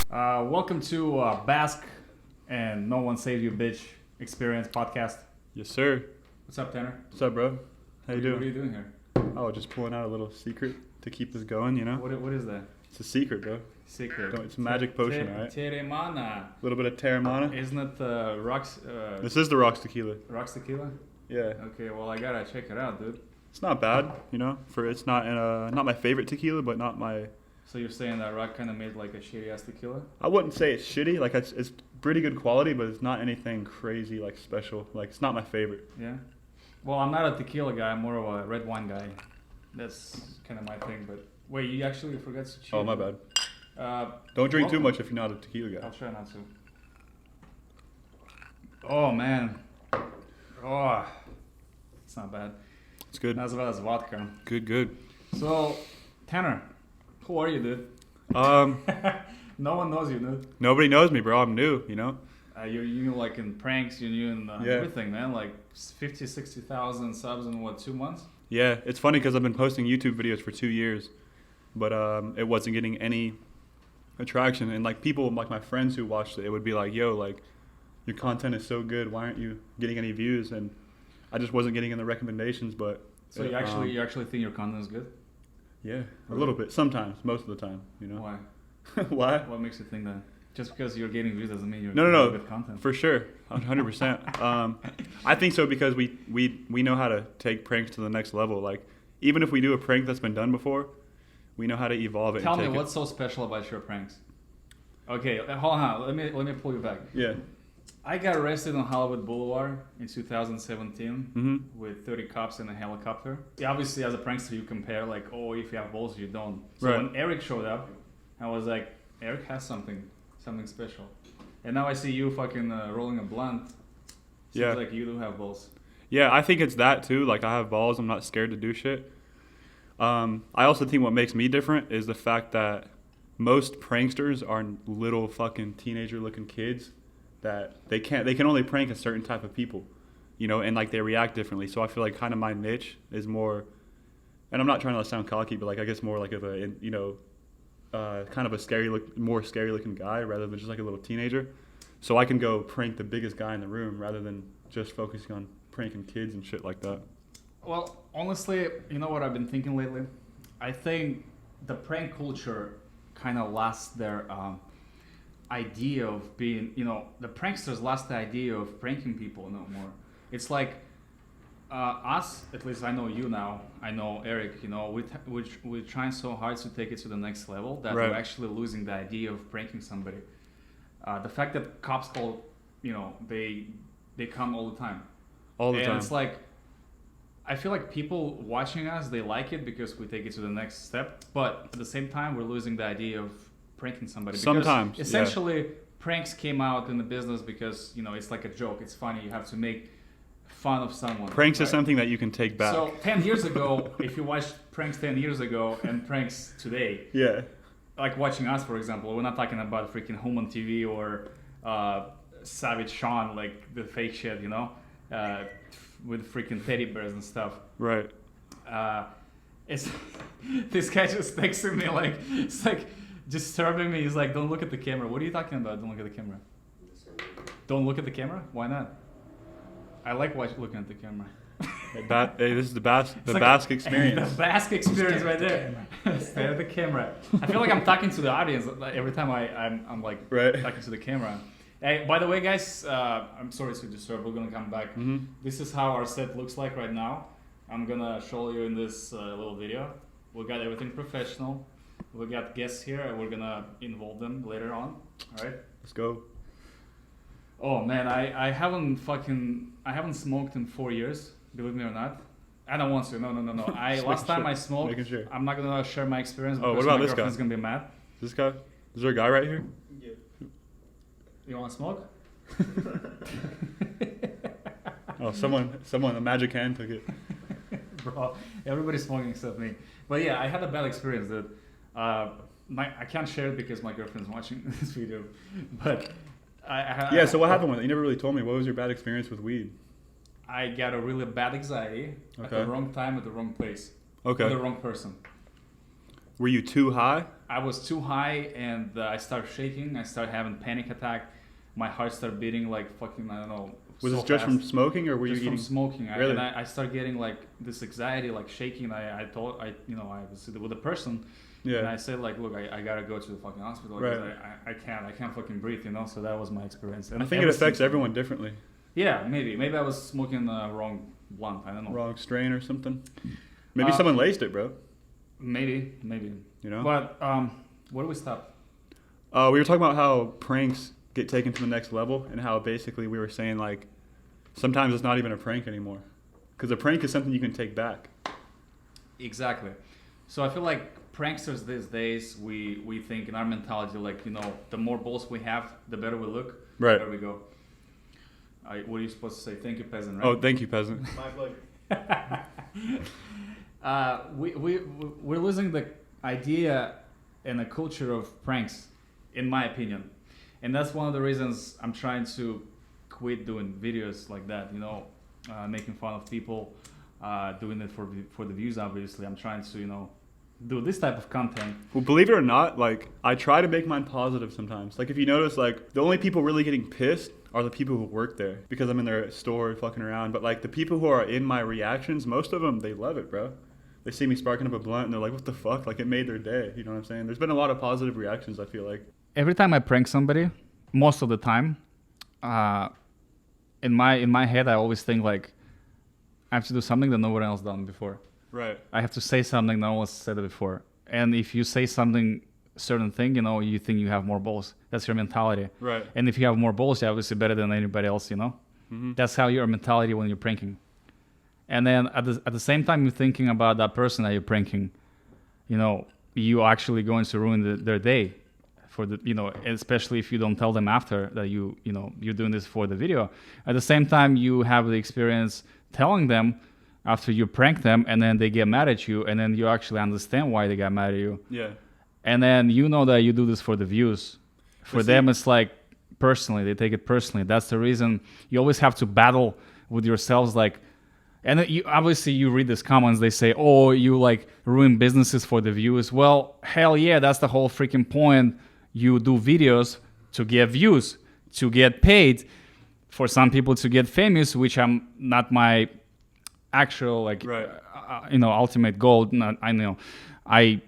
Welcome to Bask and No One Saved You Bitch Experience podcast. Yes, sir. What's up, Tanner? What's up, bro? How you doing? What are you doing here? Oh, just pulling out a little secret to keep this going, you know? What is that? It's a secret, bro. Secret. It's a magic potion, alright? Teremana. A little bit of Teremana. Isn't it Rocks? This is the Rocks Tequila. Rocks Tequila? Yeah. Okay, well, I gotta check it out, dude. It's not bad, you know? It's not my favorite tequila, but not my... So you're saying that Rock kind of made like a shitty ass tequila? I wouldn't say it's shitty. Like, it's pretty good quality, but it's not anything crazy, like, special. Like, it's not my favorite. Yeah? Well, I'm not a tequila guy. I'm more of a red wine guy. That's kind of my thing, but... Wait, you actually forgot to cheer? Oh, my bad. Don't drink too much if you're not a tequila guy. I'll try not to. Oh, man. Oh, it's not bad. It's good. Not as bad as vodka. Good. So, Tanner, who are you, dude? No one knows you, dude. Nobody knows me, bro. I'm new, you know? You're like in pranks, you're new in Yeah. everything, man. Like 50, 60,000 subs in what, 2 months? Yeah, it's funny because I've been posting YouTube videos for 2 years, but it wasn't getting any attraction. And like people, like my friends who watched it, it would be like, "Yo, like your content is so good. Why aren't you getting any views?" And I just wasn't getting in the recommendations. But So you actually think your content is good? yeah, a little bit. Sometimes, most of the time, you know. Why? Why? What makes you think that? Just because you're getting views doesn't mean you're No, good content. for sure, 100%. I think so because we know how to take pranks to the next level. Like even if we do a prank that's been done before, we know how to evolve it. Tell and me take what's so special about your pranks. Okay, hold on. Let me pull you back. Yeah. I got arrested on Hollywood Boulevard in 2017 Mm-hmm. with 30 cops in a helicopter. Yeah, obviously, as a prankster, you compare like, oh, if you have balls, you don't. So Right. when Eric showed up, I was like, Eric has something special. And now I see you fucking rolling a blunt. Seems Yeah. like you do have balls. Yeah, I think it's that too. Like I have balls. I'm not scared to do shit. I also think what makes me different is the fact that most pranksters are little fucking teenager-looking kids that they can only prank a certain type of people, you know, and like they react differently. So I feel like kind of my niche is more, and I'm not trying to sound cocky, but like I guess more like of a, you know, kind of a more scary looking guy rather than just like a little teenager. So I can go prank the biggest guy in the room rather than just focusing on pranking kids and shit like that. Well, honestly, you know what I've been thinking lately? I think the prank culture kind of lost their idea of being, you know, the pranksters lost the idea of pranking people no more. It's like us, at least I know you now, I know Eric, you know, we're trying so hard to take it to the next level that Right. we're actually losing the idea of pranking somebody. The fact that cops all, you know, they come all the time. All the And time. it's like, I feel like people watching us, they like it because we take it to the next step. But at the same time, we're losing the idea of pranking somebody. Because Sometimes, yeah. essentially, pranks came out in the business because, you know, it's like a joke. It's funny. You have to make fun of someone. Pranks is right? something that you can take back. So 10 years ago, if you watched pranks 10 years ago and pranks today, yeah. like watching us, for example, we're not talking about freaking Home on TV or Savage Sean, like the fake shit, you know? With freaking teddy bears and stuff. Right. It's this guy just texted me like it's like disturbing me. He's like, "Don't look at the camera." What are you talking about? Don't look at the camera. Don't look at the camera. Why not? I like looking at the camera. Hey, this is the Bask Like experience. The Bask experience right there. Stare at the camera. I feel like I'm talking to the audience every time I'm like Right. talking to the camera. Hey, by the way, guys, I'm sorry to disturb. We're gonna come back. Mm-hmm. This is how our set looks like right now. I'm gonna show you in this little video. We got everything professional. We got guests here, and we're gonna involve them later on. All right. Let's go. Oh man, I haven't smoked in 4 years. Believe me or not. I don't want to. No. Just Last making time sure. I smoked. Making sure. I'm not gonna share my experience Oh, because what about my this guy? girlfriend's gonna be mad. This guy? Is there a guy right here? You wanna smoke? Oh, someone, a magic hand took it. Bro, everybody's smoking except me. But yeah, I had a bad experience that I can't share it because my girlfriend's watching this video. But Yeah, so what happened with it? You never really told me. What was your bad experience with weed? I got a really bad anxiety at Okay. the wrong time at the wrong place. Okay. With the wrong person. Were you too high? I was too high, and I started shaking. I started having panic attack. My heart started beating like fucking, I don't know. Was so this just fast. from smoking, or were Just you from eating? smoking? Really? I started getting like this anxiety, like shaking. I thought I was with a person. Yeah. And I said like, look, I gotta go to the fucking hospital. Right. I can't fucking breathe, you know. So that was my experience. And I think it affects everyone differently. Yeah, maybe I was smoking the wrong blunt. I don't know. Wrong strain or something. Maybe someone laced it, bro. Maybe. You know. But where do we stop? We were talking about how pranks get taken to the next level, and how basically we were saying like sometimes it's not even a prank anymore, because a prank is something you can take back. Exactly. So I feel like pranksters these days, we think in our mentality like, you know, the more balls we have, the better we look. Right. There we go. What are you supposed to say? Thank you, peasant. Right? Oh, thank you, peasant. My pleasure. We're losing the idea and the culture of pranks, in my opinion, and that's one of the reasons I'm trying to quit doing videos like that. You know, making fun of people, doing it for the views. Obviously, I'm trying to, you know, do this type of content. Well, believe it or not, like I try to make mine positive sometimes. Like if you notice, like the only people really getting pissed are the people who work there, because I'm in their store fucking around. But like the people who are in my reactions, most of them, they love it, bro. They see me sparking up a blunt and they're like, what the fuck? Like it made their day. You know what I'm saying? There's been a lot of positive reactions, I feel like. Every time I prank somebody, most of the time, in my head, I always think like I have to do something that no one else done before. Right. I have to say something no one said it before. And if you say something, certain thing, you know, you think you have more balls. That's your mentality. Right. And if you have more balls, you're obviously better than anybody else, you know? Mm-hmm. That's how your mentality when you're pranking. And then at the same time you're thinking about that person that you're pranking, you know, you actually going to ruin their day for the, you know, especially if you don't tell them after that you know, you're doing this for the video. At the same time, you have the experience telling them after you prank them, and then they get mad at you, and then you actually understand why they got mad at you. Yeah. And then you know that you do this for the views. For them, it's like personally, they take it personally. That's the reason you always have to battle with yourselves. Like, and you obviously you read these comments, they say, oh, you like ruin businesses for the views. Well, hell yeah, that's the whole freaking point. You do videos to get views, to get paid, for some people to get famous, which I'm not my actual like, right. You know, ultimate goal. I know I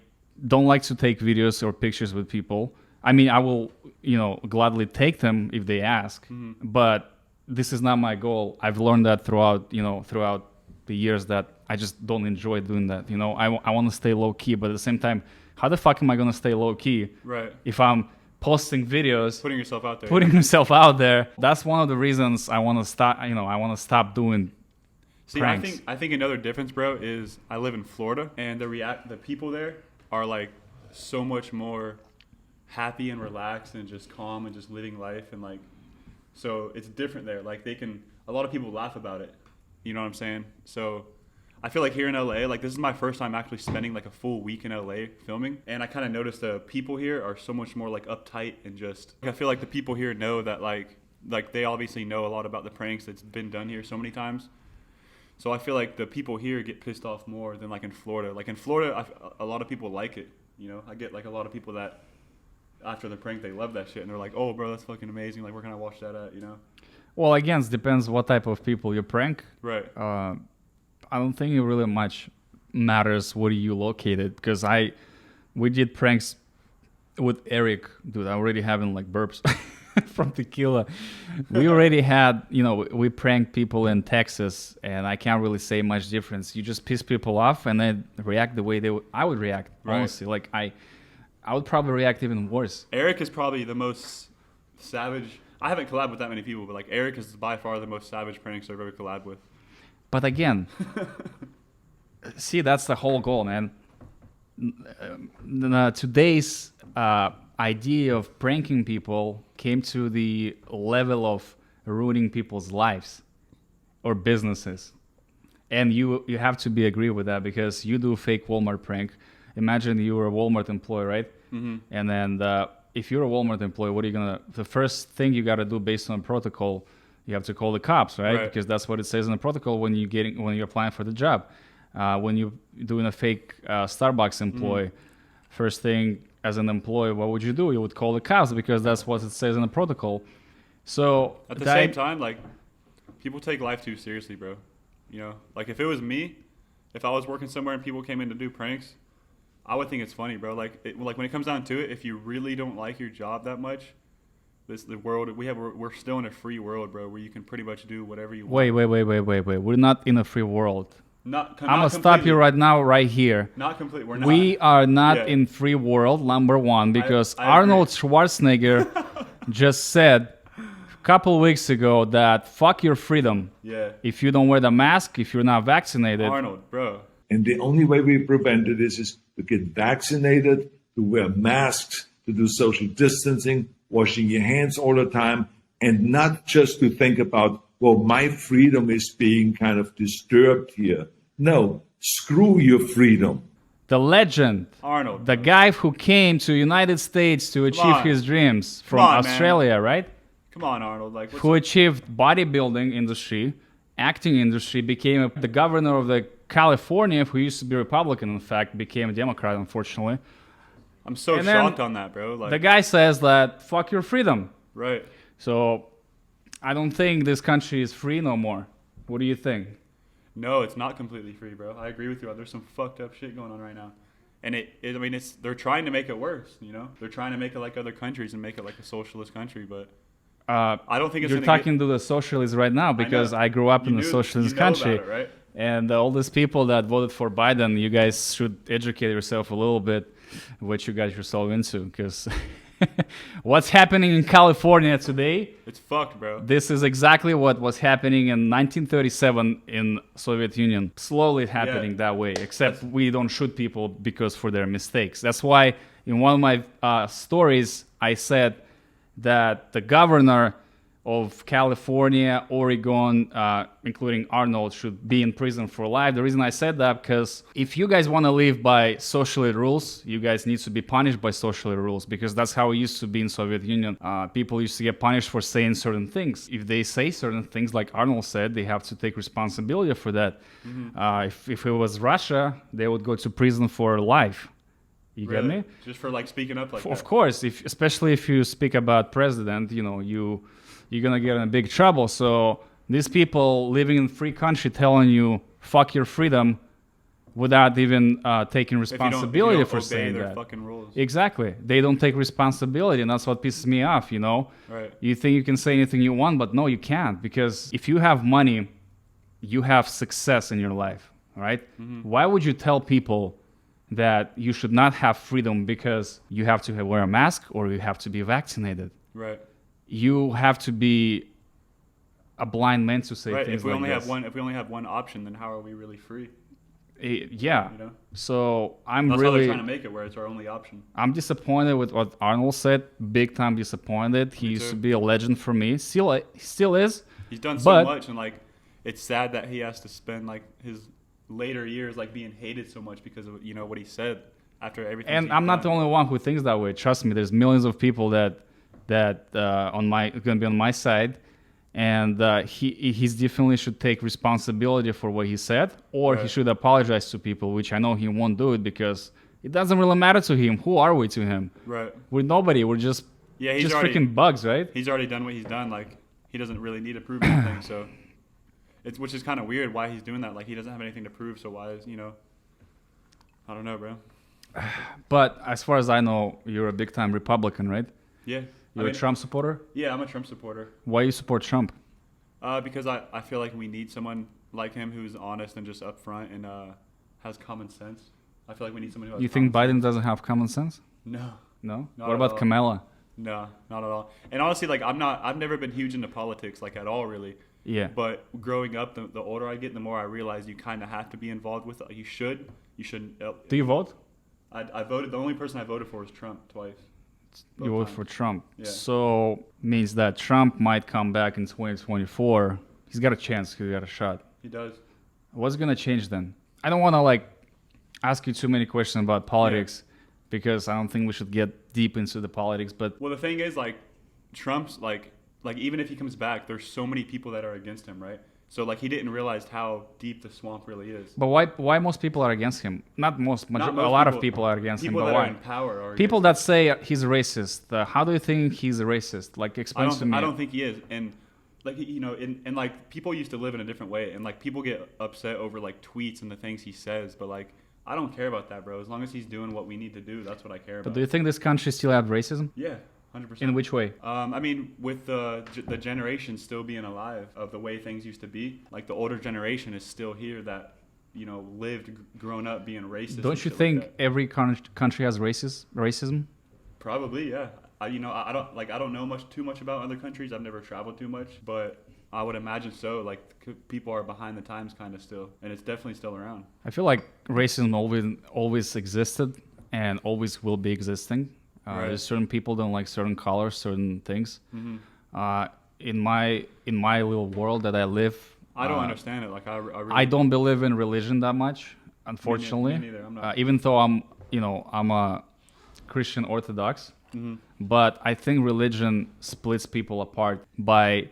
don't like to take videos or pictures with people. I mean, I will, you know, gladly take them if they ask, but this is not my goal. I've learned that throughout the years that I just don't enjoy doing that. You know, I want to stay low key, but at the same time, how the fuck am I going to stay low key? Right. If I'm posting videos, Putting yourself out there. putting myself out there. That's one of the reasons I want to stop, you know, I want to stop doing See, pranks. I think another difference, bro, is I live in Florida, and the people there are like so much more happy and relaxed and just calm and just living life, and like, so it's different there. Like a lot of people laugh about it. You know what I'm saying? So I feel like here in LA, like this is my first time actually spending like a full week in LA filming, and I kind of noticed the people here are so much more like uptight, and just I feel like the people here know that like they obviously know a lot about the pranks that's been done here so many times. So I feel like the people here get pissed off more than like in Florida. Like in Florida, a lot of people like it. You know, I get like a lot of people that after the prank, they love that shit. And they're like, oh, bro, that's fucking amazing. Like, where can I watch that at, you know? Well, again, it depends what type of people you prank. Right. I don't think it really much matters where you located, because we did pranks with Eric. Dude, I already having like burps from tequila. We already had, you know, we pranked people in Texas, and I can't really say much difference. You just piss people off and then react the way I would react, Right. honestly. Like I would probably react even worse. Eric is probably the most savage. I haven't collabed with that many people, but like Eric is by far the most savage prankster I've ever collabed with. But again, see, that's the whole goal, man. Today's idea of pranking people came to the level of ruining people's lives or businesses. And you have to be agree with that, because you do a fake Walmart prank. Imagine you were a Walmart employee, right? Mm-hmm. And then if you're a Walmart employee, what are you going to... The first thing you got to do based on protocol, you have to call the cops, right? Because that's what it says in the protocol when you're applying for the job. When you're doing a fake Starbucks employee, first thing as an employee, what would you do? You would call the cops because that's what it says in the protocol. So At the same time, like, people take life too seriously, bro. You know, like if it was me, if I was working somewhere and people came in to do pranks, I would think it's funny, bro. Like when it comes down to it, if you really don't like your job that much, the world we're still in a free world, bro, where you can pretty much do whatever you want. Wait. We're not in a free world. I'm gonna stop you right now, right here. Not completely. We're not. We are not in free world, number one, because I Arnold agree. Schwarzenegger just said a couple weeks ago that fuck your freedom. Yeah. If you don't wear the mask, if you're not vaccinated. Arnold, bro. And the only way we prevent it is to get vaccinated, to wear masks, to do social distancing, washing your hands all the time, and not just to think about, well, my freedom is being kind of disturbed here. No, screw your freedom. The legend, Arnold, the guy who came to United States to achieve his dreams from Australia, right? Come on, Arnold. Like, who achieved bodybuilding industry, acting industry, became the governor of the California, who used to be Republican, in fact, became a Democrat, unfortunately. I'm so shocked on that, bro. Like, the guy says that fuck your freedom. Right. So I don't think this country is free no more. What do you think? No, it's not completely free, bro. I agree with you. There's some fucked up shit going on right now. And they're trying to make it worse, you know? They're trying to make it like other countries and make it like a socialist country, but I don't think it's you're talking to the socialists right now because I grew up in a socialist country. About it, right? And all these people that voted for Biden, you guys should educate yourself a little bit what you got yourself into, because what's happening in California today, it's fucked, bro. This is exactly what was happening in 1937 in Soviet Union. Slowly happening that way, except we don't shoot people because for their mistakes. That's why in one of my stories I said that the governor of California, Oregon, including Arnold, should be in prison for life. The reason I said that, because if you guys want to live by socialist rules, you guys need to be punished by socialist rules, because that's how it used to be in Soviet Union. People used to get punished for saying certain things. If they say certain things, like Arnold said, they have to take responsibility for that. Mm-hmm. If it was Russia, they would go to prison for life. You get me? Just for like speaking up like that. Of course, especially if you speak about president, you know, you're gonna get in big trouble. So these people living in a free country telling you fuck your freedom without even taking responsibility for saying that. Fucking rules. Exactly. They don't take responsibility, and that's what pisses me off, you know? Right. You think you can say anything you want, but no, you can't, because if you have money, you have success in your life, right? Mm-hmm. Why would you tell people that you should not have freedom because you have to wear a mask or you have to be vaccinated? Right. You have to be a blind man to say things like this. If we only have one option, then how are we really free? Yeah. You know? So that's how they're trying to make it, where it's our only option. I'm disappointed with what Arnold said. Big time disappointed. He used to be a legend for me. Still is. He's done so much, and like, it's sad that he has to spend like his later years like being hated so much because of, you know, what he said after everything. And I'm not the only one who thinks that way. Trust me, there's millions of people that gonna be on my side, and he definitely should take responsibility for what he said, or he should apologize to people, which I know he won't do it because it doesn't really matter to him. Who are we to him? Right. We're nobody. We're just freaking bugs, right? He's already done what he's done. Like, he doesn't really need to prove anything. So which is kind of weird why he's doing that. Like, he doesn't have anything to prove. So why is, you know, I don't know, bro. But as far as I know, you're a big time Republican, right? Yeah. You're a Trump supporter? Yeah, I'm a Trump supporter. Why you support Trump? Because I feel like we need someone like him who's honest and just upfront and has common sense. I feel like we need someone who has. You think Biden doesn't have common sense? No. No? What about Kamala? No, not at all. And honestly, like, I've never been huge into politics, like, at all, really. Yeah. But growing up, the older I get, the more I realize you kind of have to be involved with it. You shouldn't. Do you vote? I voted. The only person I voted for was Trump twice. You vote for Trump. Yeah. So means that Trump might come back in 2024. He's got a chance. He's got a shot. He does. What's gonna change then? I don't want to like ask you too many questions about politics because I don't think we should get deep into the politics. But well, the thing is, like, Trump's like even if he comes back, there's so many people that are against him, right? So like he didn't realize how deep the swamp really is. But why most people are against him? Not most, Not a most lot of people are against him. People But that why? are in power are People against that say he's racist. How do you think he's a racist? Like, explain to me. I don't think he is. And like and like people used to live in a different way, and like people get upset over like tweets and the things he says, but like I don't care about that, bro. As long as he's doing what we need to do, that's what I care about. But do you think this country still have racism? Yeah. 100%. In which way? I mean, with the generation still being alive of the way things used to be, like the older generation is still here that, lived, grown up being racist. Don't you think every country has racism? Probably, yeah. I don't know too much about other countries. I've never traveled too much, but I would imagine so. Like people are behind the times, kind of still, and it's definitely still around. I feel like racism always existed and always will be existing. Right. There's certain people don't like certain colors, certain things. Mm-hmm. In my little world that I live, I don't understand it. Like I really I don't believe in religion that much, unfortunately. Me neither. I'm not. Even though I'm a Christian Orthodox, Mm-hmm. but I think religion splits people apart by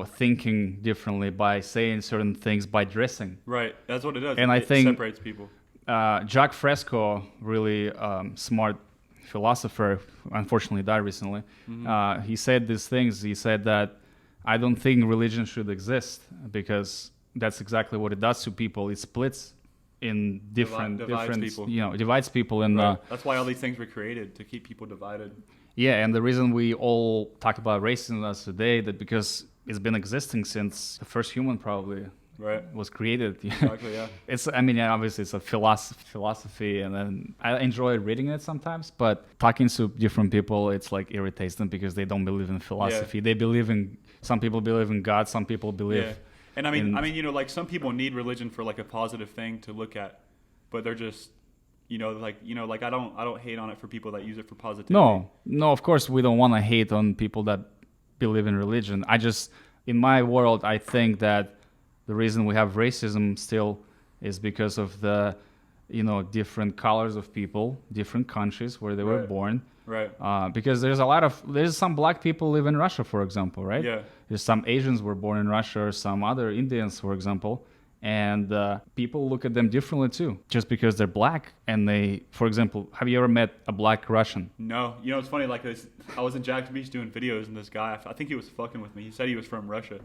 thinking differently, by saying certain things, by dressing. Right. That's what it does. And it I think separates people. Jacques Fresco, really smart philosopher, unfortunately died recently. Mm-hmm. He said these things. He said that I don't think religion should exist because that's exactly what it does to people. It splits in Divides people. Divides people. And Right. That's why all these things were created, to keep people divided. yeah, and the reason we all talk about racism as today, that because it's been existing since the first human probably Right. was created. Exactly. Yeah. Obviously it's a philosophy, and then I enjoy reading it sometimes, but talking to different people, it's like irritates them because they don't believe in philosophy. Yeah. Some people believe in God, some people believe. Yeah. And I mean, like some people need religion for like a positive thing to look at, but they're just, like I don't hate on it for people that use it for positivity. No, of course we don't want to hate on people that believe in religion. In my world, I think that the reason we have racism still is because of the, different colors of people, different countries where they were Right. born. Right. Because there's some black people live in Russia, for example, right? Yeah. There's some Asians were born in Russia, or some other Indians, for example, and people look at them differently too, just because they're black. And for example, have you ever met a black Russian? No. It's funny. Like this, I was in Jack's Beach doing videos, and this guy, I think he was fucking with me. He said he was from Russia.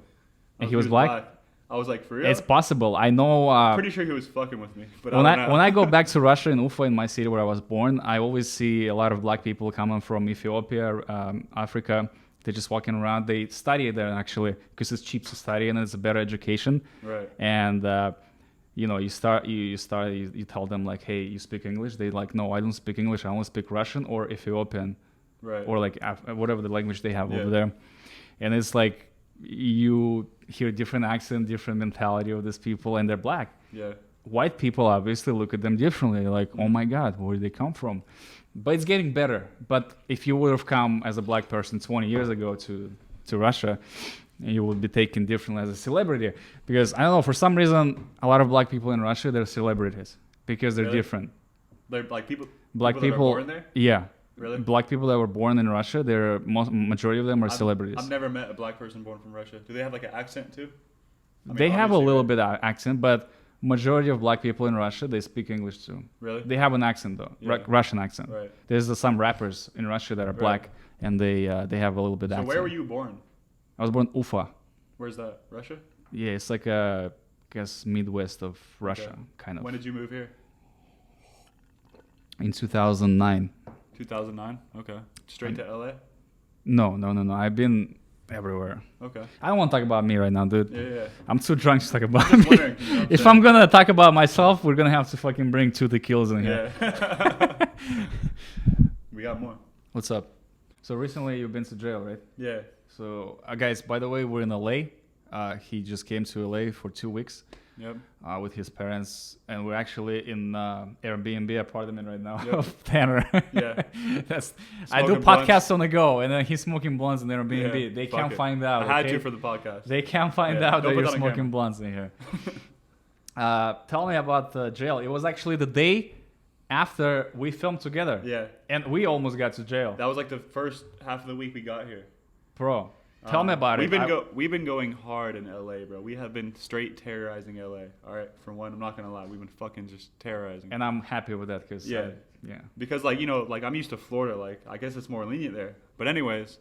And he was black? I was like, for real? It's possible. I know. Pretty sure he was fucking with me. But when I don't know. when I go back to Russia, in Ufa, in my city where I was born, I always see a lot of black people coming from Ethiopia, Africa. They're just walking around. They study there actually because it's cheap to study and it's a better education. Right. And you tell them like, hey, you speak English? They like, no, I don't speak English. I only speak Russian or Ethiopian, Right. or like whatever the language they have Yeah. over there. And it's like you hear different accent, different mentality of these people, and they're black. Yeah. White people obviously look at them differently, like, oh my God, where did they come from? But it's getting better. But if you would have come as a black person 20 years ago to Russia, you would be taken differently as a celebrity. Because, I don't know, for some reason, a lot of black people in Russia, they're celebrities because they're Really? different. They're like people. Black that were people, born there? yeah. Really? Black people that were born in Russia, majority of them are celebrities. I've never met a black person born from Russia. Do they have like an accent too? I mean, They have a obviously, little right? bit of accent, but majority of black people in Russia, they speak English too. Really? They have an accent though, Yeah. Russian accent. Right. There's some rappers in Russia that are black, and they have a little bit So accent. where were you born? I was born Ufa. Where's that? Russia? Yeah, it's like I guess Midwest of Russia, Okay. kind of. When did you move here? In 2009. 2009. Okay. Straight to LA. No. I've been everywhere. Okay. I don't want to talk about me right now, dude. Yeah. I'm too drunk to talk about Just me. wondering, you know what I'm If saying? I'm gonna talk about myself, we're gonna have to fucking bring 2 tequilas in here. Yeah. We got more. What's up? So recently you've been to jail, right? Yeah. So guys, by the way, we're in LA. He just came to LA for 2 weeks Yep. with his parents, and we're actually in Airbnb apartment right now Yep. of Tanner. Yeah. I do Smoking podcasts blunts. on the go, and then he's smoking blunts in Airbnb. Yeah, They fuck can't it. find out. I had okay? to for the podcast. They can't find Yeah, out don't that put you're that on smoking camera. blunts in here. Tell me about the jail. It was actually the day after we filmed together. Yeah. And we almost got to jail. That was like the first half of the week we got here. Bro, Tell me about we've it. We've been going hard in LA, bro. We have been straight terrorizing LA. All right, for one, I'm not gonna lie, we've been fucking just terrorizing. And I'm happy with that because yeah, because like like I'm used to Florida. Like I guess it's more lenient there. But anyways,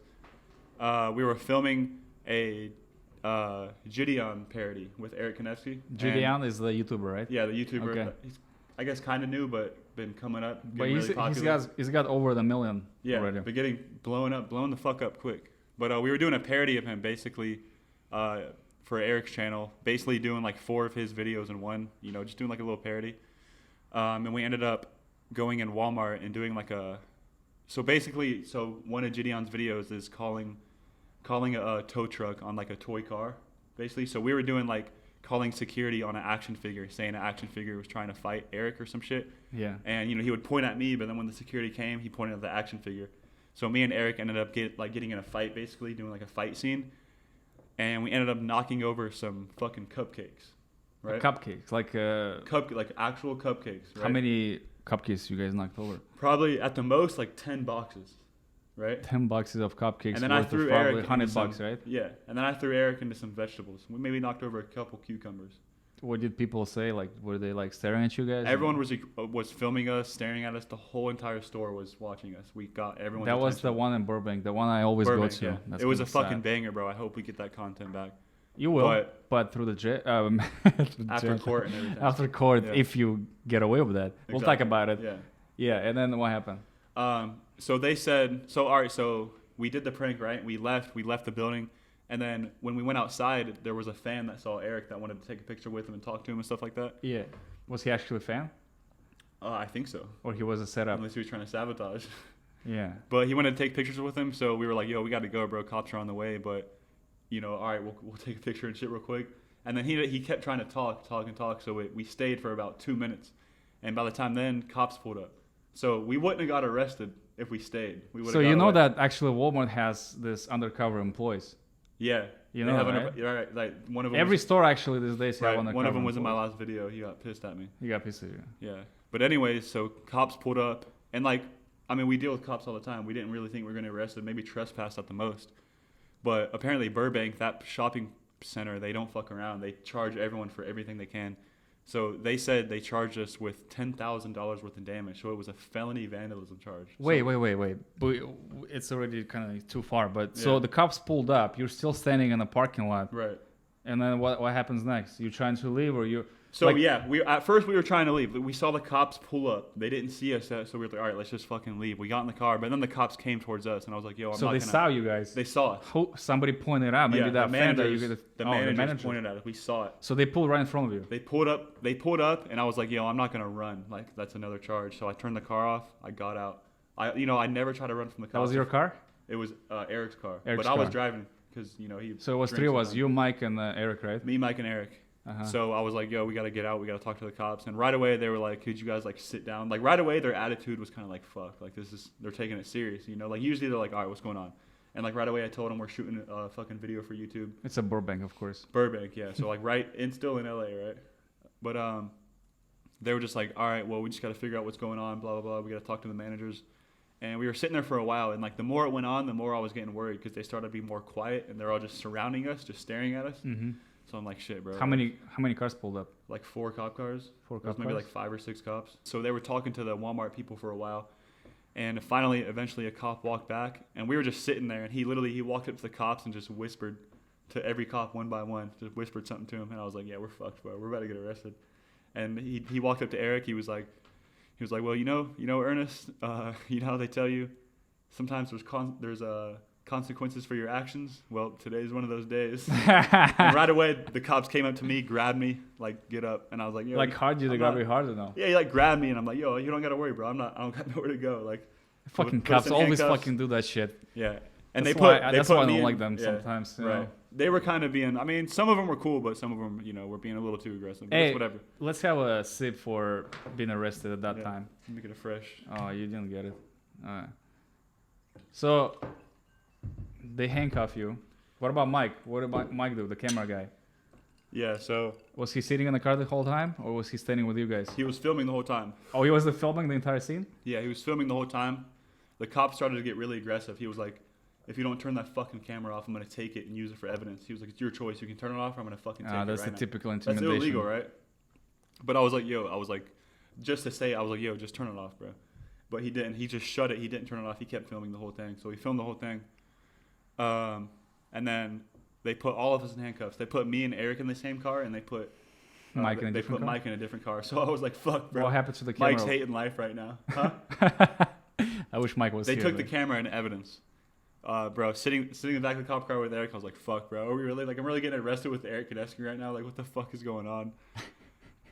we were filming a Gideon parody with Eric Konevsky. Gideon is the YouTuber, right? Yeah, the YouTuber. Okay. He's, I guess, kind of new, but been coming up. But really popular. he's got over the million already. But blown the fuck up quick. But we were doing a parody of him basically for Eric's channel, basically doing like 4 of his videos in one, just doing like a little parody. And we ended up going in Walmart and doing like so one of Gideon's videos is calling a tow truck on like a toy car, basically. So we were doing like calling security on an action figure, saying an action figure was trying to fight Eric or some shit. Yeah. And he would point at me, but then when the security came, he pointed at the action figure. So me and Eric ended up getting in a fight, basically doing like a fight scene, and we ended up knocking over some fucking cupcakes, right? Cupcakes, like like actual cupcakes. Right? How many cupcakes you guys knocked over? Probably at the most like 10 boxes, right? 10 boxes of cupcakes. And then I threw probably Eric $100, right? Yeah, and then I threw Eric into some vegetables. We maybe knocked over a couple cucumbers. What did people say? Like, were they like staring at you guys? Everyone was filming us, staring at us. The whole entire store was watching us. We got everyone. That was the one in Burbank, the one I always go to. Yeah. That's it was a sad. fucking banger, bro. I hope we get that content back. You will, but through the jail. After court and everything. After court, if you get away with that. We'll talk about it. Yeah. Yeah, and then what happened? So they said, all right, so we did the prank, right? We left the building. And then when we went outside, there was a fan that saw Eric that wanted to take a picture with him and talk to him and stuff like that. Yeah. Was he actually a fan? I think so. Or he was a setup? Unless he was trying to sabotage. Yeah. But he wanted to take pictures with him, so we were like, yo, we got to go, bro. Cops are on the way. But, all right, we'll take a picture and shit real quick. And then he kept trying to talk. So we stayed for about 2 minutes. And by the time then, cops pulled up. So we wouldn't have got arrested if we stayed. So you know that actually Walmart has this undercover employees. Yeah, right? Like one of them. Every store actually these days have undercover. One of them was employees. in my last video. He got pissed at me. He got pissed at you. Yeah, but anyways, so cops pulled up, and we deal with cops all the time. We didn't really think we were going to get arrested. Maybe trespass at the most. But apparently Burbank, that shopping center, they don't fuck around. They charge everyone for everything they can. So they said they charged us with $10,000 worth of damage. So it was a felony vandalism charge. Wait. But it's already kind of too far. But so the cops pulled up. You're still standing in the parking lot. Right. And then what happens next? You trying to leave or you? So at first we were trying to leave. We saw the cops pull up. They didn't see us, so we were like, all right, let's just fucking leave. We got in the car, but then the cops came towards us, and I was like, yo, I'm not gonna. So they saw you guys. They saw us. Somebody pointed out. Maybe that fan that you get. The managers pointed at us. We saw it. So they pulled right in front of you. They pulled up, and I was like, yo, I'm not gonna run. Like that's another charge. So I turned the car off. I got out. I never try to run from the cops. That was your car? It was Eric's car. But I was driving because he. So it was 3 of us. You, Mike, and Eric, right? Me, Mike, and Eric. So I was like, yo, we got to get out. We got to talk to the cops. And right away, they were like, could you guys, sit down? Like, right away, their attitude was kind of like, fuck. Like, they're taking it serious, Like, usually they're like, all right, what's going on? And, right away, I told them we're shooting a fucking video for YouTube. It's a Burbank, of course. Burbank, yeah. So, still in LA, right? But they were just like, all right, well, we just got to figure out what's going on, blah, blah, blah. We got to talk to the managers. And we were sitting there for a while. And, the more it went on, the more I was getting worried because they started to be more quiet. And they're all just surrounding us, just staring at us. Mm-hmm. So I'm like, shit, bro. How many cars pulled up? 4 cop cars. 4 cop cars? Maybe 5 or 6 cops. So they were talking to the Walmart people for a while. And eventually a cop walked back. And we were just sitting there. And he walked up to the cops and just whispered to every cop one by one. Just whispered something to him. And I was like, yeah, we're fucked, bro. We're about to get arrested. And he walked up to Eric. He was like, well, Ernest, you know how they tell you sometimes there's consequences for your actions. Well, today's one of those days. And right away, the cops came up to me, grabbed me, get up, and I was like, yo, hard you to grab you harder now. Yeah, he grabbed me, and I'm like, yo, you don't gotta worry, bro. I don't got nowhere to go. Fucking cops always fucking do that shit. Yeah, and that's why I don't like them sometimes. Right. They were kind of being. I mean, some of them were cool, but some of them, were being a little too aggressive. But hey, whatever. Let's have a sip for being arrested at that time. Make it a fresh. Oh, you didn't get it. All right. So. They handcuff you. What about Mike? What about Mike do, the camera guy? Yeah, so... Was he sitting in the car the whole time? Or was he standing with you guys? He was filming the whole time. Oh, he was filming the entire scene? Yeah, he was filming the whole time. The cop started to get really aggressive. He was like, if you don't turn that fucking camera off, I'm gonna take it and use it for evidence. He was like, it's your choice. You can turn it off, or I'm gonna fucking take it That's right the now. typical That's intimidation. illegal, right? But I was like, just to say, I was like, yo, just turn it off, bro. But he didn't. He just shut it. He didn't turn it off. He kept filming the whole thing. So he filmed the whole thing. And then they put all of us in handcuffs. They put me and Eric in the same car, and they put Mike in a they different put car? Mike in a different car. So I was like, fuck, bro. What happened to the camera? Mike's hating life right now. Huh? I wish Mike was They here. took the camera and evidence. Bro, sitting in the back of the cop car with Eric, I was like, fuck, bro. Are we really, like, I'm really getting arrested with Eric Kadeski right now? Like, what the fuck is going on?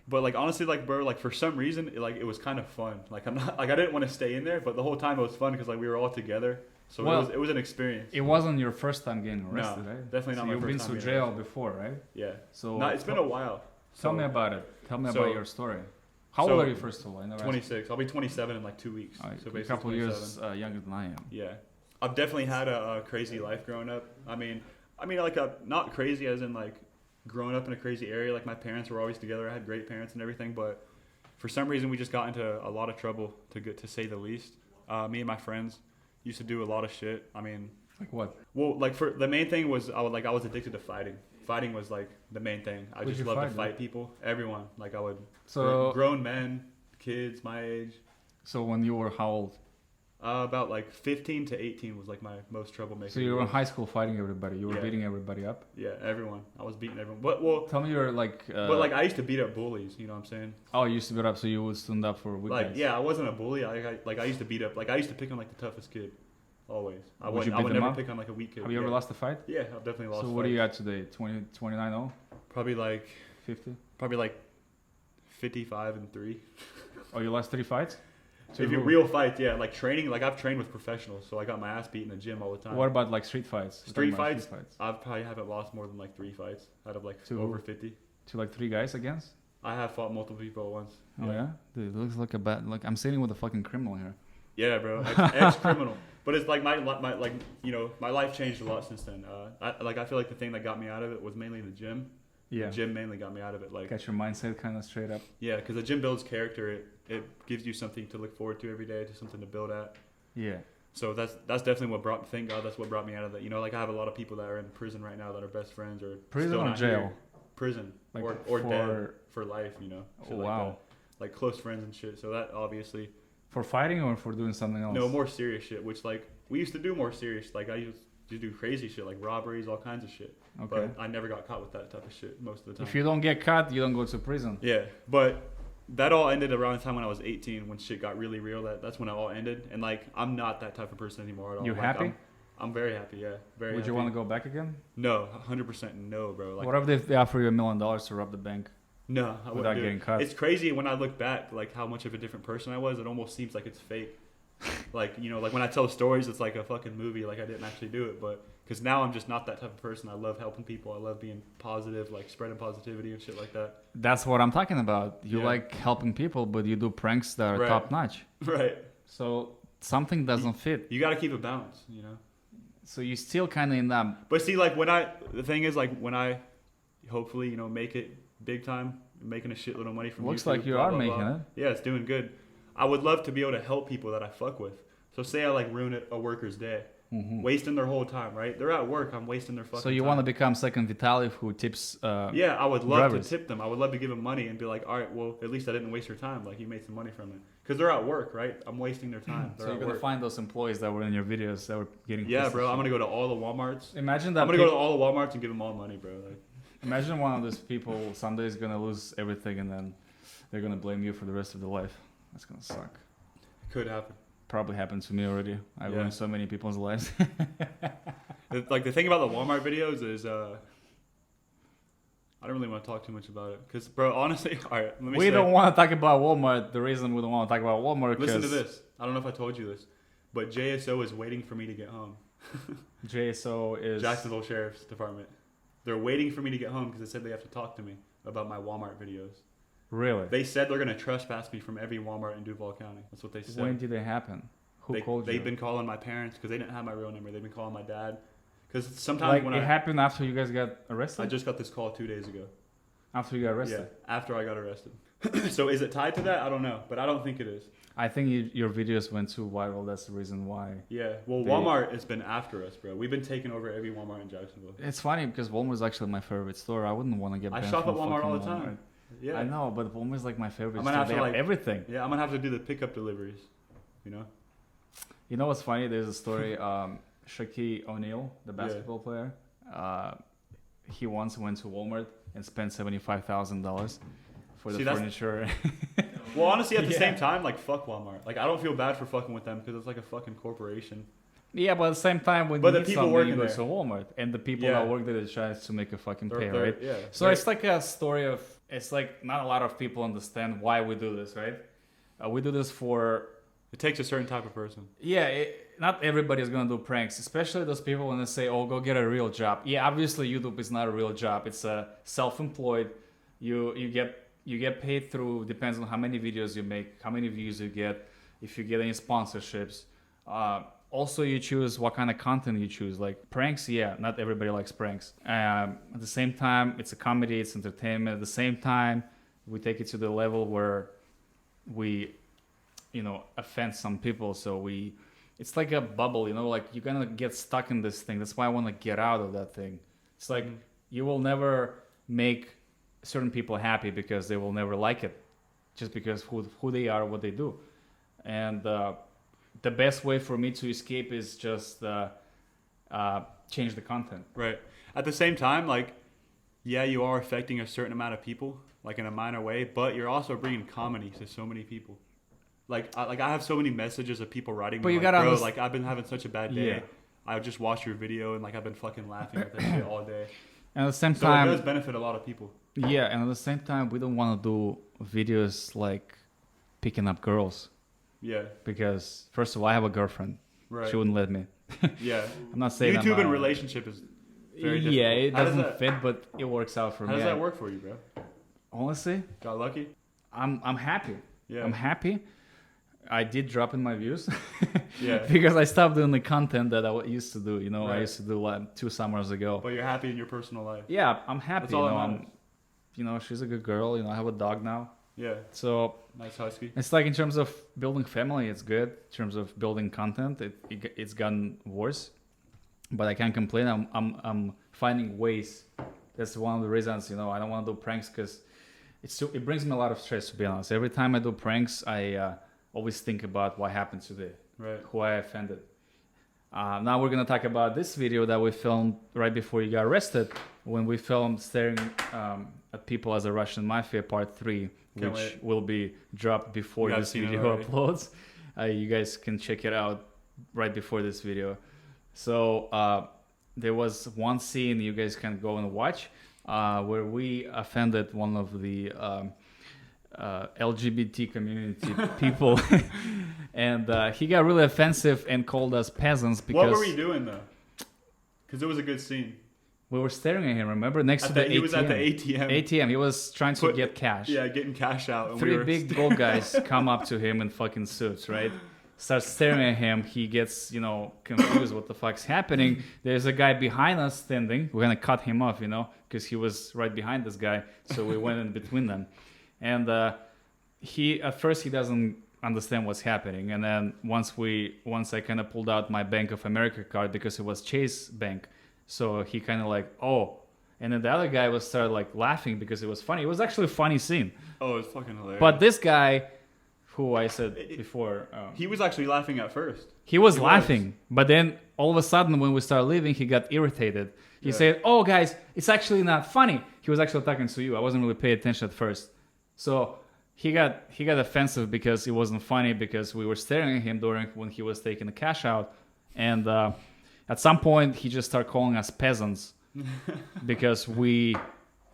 But, like, honestly, like, bro, like, for some reason, it was kind of fun. Like, I'm not, like, I didn't want to stay in there, but the whole time it was fun because, like, we were all together. So Well, it was an experience. It wasn't your first time getting arrested, No, right? definitely not my You've first been time to being jail arrested. before, right? Yeah. So No, it's been a while. Tell So, me about it. Tell me so- about your story. How so, old are you, first of all? I never asked. 26. I'll be 27 in, like, 2 weeks. All right, So a basically couple 27. years younger than I am. Yeah, I've definitely had a crazy life growing up. I mean, like not crazy as in like growing up in a crazy area. Like my parents were always together. I had great parents and everything, but for some reason we just got into a lot of trouble to say the least. Me and my friends used to do a lot of shit. I mean, Like what? well, like for the main thing was I was addicted to fighting. Fighting was like the main thing. I Who'd just you loved to fight, fight people. Everyone. Like I would. So- grown men, kids my age. So when you were how old? About like 15 to 18 was like my most troublemaker. So you were in years. high school fighting everybody. You were Yeah. beating everybody up. Yeah, everyone. I was beating everyone. But well, Tell me you're like. but like I used to beat up bullies. You know what I'm saying? Oh, you used to beat up, so you would stand up for weak Like guys. yeah, I wasn't a bully. I used to beat up. Like I used to pick on like the toughest kid. Always. I Would you would beat them never up? pick on like a weak kid. Have you ever Yeah. lost a fight? Yeah, I've definitely lost. So what are you fights. at today? 20, 29, 0? Probably like 50? 55 and 3. Oh, you lost 3 fights? So If you who- real fights, yeah, like training, like I've trained with professionals, so I got my ass beat in the gym all the time. What about like street fights? We're Street talking about fights? I probably haven't lost more than like 3 fights out of like To over who? 50. To like 3 guys against? I have fought multiple people at once. Oh yeah? Dude, it looks like a bad. Like I'm sitting with a fucking criminal here. Yeah, bro, ex criminal. But it's like my like you know my life changed a lot since then. I feel like the thing that got me out of it was mainly the gym. Yeah. The gym mainly got me out of it. Like Got your mindset kind of straight up. yeah, because the gym builds character. It gives you something to look forward to every day, to something to build at. Yeah. So that's definitely what brought. Thank God that's what brought me out of that. You know, like I have a lot of people that are in prison right now that are best friends or Prison still or not jail? here. Prison Like or for- dead for life. You know. Oh, shit like wow. that. Like close friends and shit. So that obviously. For fighting or for doing something else? No, more serious shit, which like we used to do more serious. Like I used to do crazy shit, like robberies, all kinds of shit. Okay. But I never got caught with that type of shit most of the time. If you don't get caught, you don't go to prison. Yeah, but that all ended around the time when I was 18, when shit got really real. That's when it all ended. And like I'm not that type of person anymore at all. You Like, happy? I'm very happy. Yeah, very. Would happy. you want to go back again? No, 100% no, bro. Like What if they offer you $1 million to rob the bank? no, I wouldn't without do it. getting caught? It's crazy when I look back, like how much of a different person I was. It almost seems like it's fake. Like you know, like when I tell stories, it's like a fucking movie. Like I didn't actually do it, but because now I'm just not that type of person. I love helping people. I love being positive, like spreading positivity and shit like that. That's what I'm talking about. You Yeah. like helping people, but you do pranks that are Right. top notch. Right. So something doesn't fit. You got to keep a balance, you know. So you're still kind of in that. But see, like the thing is, like when I hopefully, you know, make it big time, making a shitload of money from Looks YouTube, like you blah, are blah, making blah. it. Yeah, it's doing good. I would love to be able to help people that I fuck with. So say I like ruin a worker's day, wasting their whole time, right? They're at work, I'm wasting their fucking time. So you want to become second Vitaly who tips. Yeah, I would love drivers. to tip them. I would love to give them money and be like, all right, well, at least I didn't waste your time. Like, you made some money from it. Because they're at work, right? I'm wasting their time. They're So you're at gonna work. find those employees that were in your videos that were getting. Yeah, pissed bro. and I'm shit. going to go to all the Walmarts. Imagine that. I'm going to go to all the Walmarts and give them all money, bro. Like, Imagine one of those people someday is gonna lose everything and then they're gonna blame you for the rest of their life. That's gonna suck. it could happen. Probably happened to me already. I Yeah. ruined so many people's lives. Like, the thing about the Walmart videos is, I don't really want to talk too much about it. Because, bro, honestly, all right, let me We say, don't want to talk about Walmart. The reason we don't want to talk about Walmart listen to because this. I don't know if I told you this, but JSO is waiting for me to get home. JSO is Jacksonville Sheriff's Department. They're waiting for me to get home because they said they have to talk to me about my Walmart videos. really. They said they're going to trespass me from every Walmart in Duval County. That's what they said. When did it happen? Who called you? They've been calling my parents because they didn't have my real number. They've been calling my dad. Because sometimes like when it happened after you guys got arrested. I just got this call 2 days ago. After you got arrested. Yeah, after I got arrested. So is it tied to that? I don't know, but I don't think it is. I think your videos went too viral. That's the reason why. Yeah, well, Walmart has been after us, bro. We've been taking over every Walmart in Jacksonville. It's funny because Walmart is actually my favorite store. I wouldn't want to get. I banned shop from at Walmart all the fucking time. Yeah, I know, but Walmart is like my favorite I'm store. gonna have They to, have like- everything. yeah. I'm gonna have to do the pickup deliveries. You know? You know what's funny? There's a story. Shaquille O'Neal, the basketball player, he once went to Walmart and spent $75,000 for the furniture. Well, honestly, at the same time, like, fuck Walmart. Like, I don't feel bad for fucking with them because it's like a fucking corporation. Yeah, but at the same time, when But you the need people something, working you go there. to Walmart, and the people that work there try to make a fucking pay, They're- right? Yeah. So it's like a story of, it's like not a lot of people understand why we do this, right? We do this for, It takes a certain type of person. not everybody is gonna do pranks, especially those people when they say, "Oh, go get a real job." Yeah, obviously YouTube is not a real job; it's a self-employed. You get paid through, depends on how many videos you make, how many views you get, if you get any sponsorships. Also, you choose what kind of content you choose. Like pranks, not everybody likes pranks. At the same time, it's a comedy, it's entertainment. At the same time, we take it to the level where we, offend some people. So it's like a bubble, like you're gonna get stuck in this thing. That's why I want to get out of that thing. It's like you will never make certain people happy because they will never like it, just because who they are, what they do. And the best way for me to escape is just change the content. Right. At the same time, like, yeah, you are affecting a certain amount of people, like in a minor way, but you're also bringing comedy to so many people. Like I have so many messages of people writing But me, you like, gotta bro, underst- like, I've been having such a bad day. Yeah. I just watched your video and, like, I've been fucking laughing at that shit all day. And at the same So time, it does benefit a lot of people. yeah, and at the same time, we don't want to do videos like picking up girls Yeah. because first of all, I have a girlfriend. Right. She wouldn't let me. Yeah. I'm not saying YouTube I'm and relationship is very difficult. Yeah, it How does doesn't that- fit, but it works out for How me. does that work for you, bro? Honestly, Got lucky? I'm happy. Yeah. I'm happy. I did drop in my views. Yeah. Because I stopped doing the content that I used to do. I Right. used to do like 2 summers ago. But you're happy in your personal life. Yeah, I'm happy. That's all that matters. She's a good girl. I have a dog now. Yeah. So Nice husky. it's like in terms of building family, it's good. In terms of building content, it's gotten worse. But I can't complain. I'm finding ways. That's one of the reasons. I don't want to do pranks because it brings me a lot of stress. To be honest, every time I do pranks, I always think about what happened today, Right. who I offended. Now we're gonna talk about this video that we filmed right before you got arrested, when we filmed staring at people as a Russian mafia part 3, Can't which wait. will be dropped before Yeah, I've this seen it video already. uploads. You guys can check it out right before this video. So there was one scene you guys can go and watch where we offended one of the LGBT community people, and he got really offensive and called us peasants because What were we doing, though? Because it was a good scene. we were staring at him. Remember, next to the ATM. He was at the ATM. ATM. He was trying to get cash. Yeah, getting cash out. And 3 big gold guys come up to him in fucking suits, right? Start staring at him. He gets, confused. What the fuck's happening? There's a guy behind us standing. We're gonna cut him off, because he was right behind this guy. So we went in between them, and at first he doesn't understand what's happening, and then once I kind of pulled out my Bank of America card because it was Chase Bank, so he kind of like, oh. And then the other guy started like laughing because it was funny. It was actually a funny scene. Oh, it's fucking hilarious. But this guy, who I said before, he was actually laughing at first. he was laughing. But then all of a sudden, when we started leaving, he got irritated. He said, "Oh, guys, it's actually not funny." He was actually talking to you. I wasn't really paying attention at first. So he got offensive because it wasn't funny because we were staring at him when he was taking the cash out. And at some point, he just started calling us peasants because we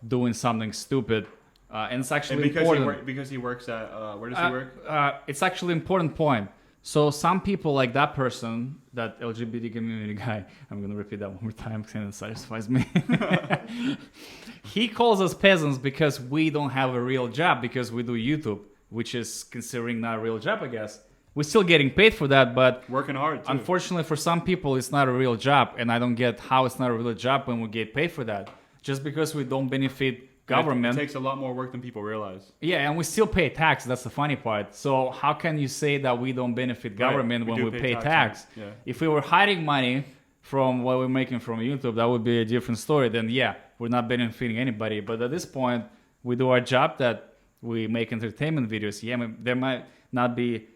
doing something stupid. And it's actually important. Because he works at where does he work? It's actually an important point. So some people like that person, that LGBT community guy, I'm going to repeat that one more time because it satisfies me. He calls us peasants because we don't have a real job because we do YouTube, which is considering not a real job, I guess. We're still getting paid for that, but Working hard, too. unfortunately for some people, it's not a real job. And I don't get how it's not a real job when we get paid for that. Just because we don't benefit government. It takes a lot more work than people realize. Yeah, and we still pay tax. That's the funny part. So how can you say that we don't benefit government when we pay tax? Yeah. If we were hiding money from what we're making from YouTube, that would be a different story. Then yeah, we're not benefiting anybody. But at this point, we do our job that we make entertainment videos. Yeah, there might not be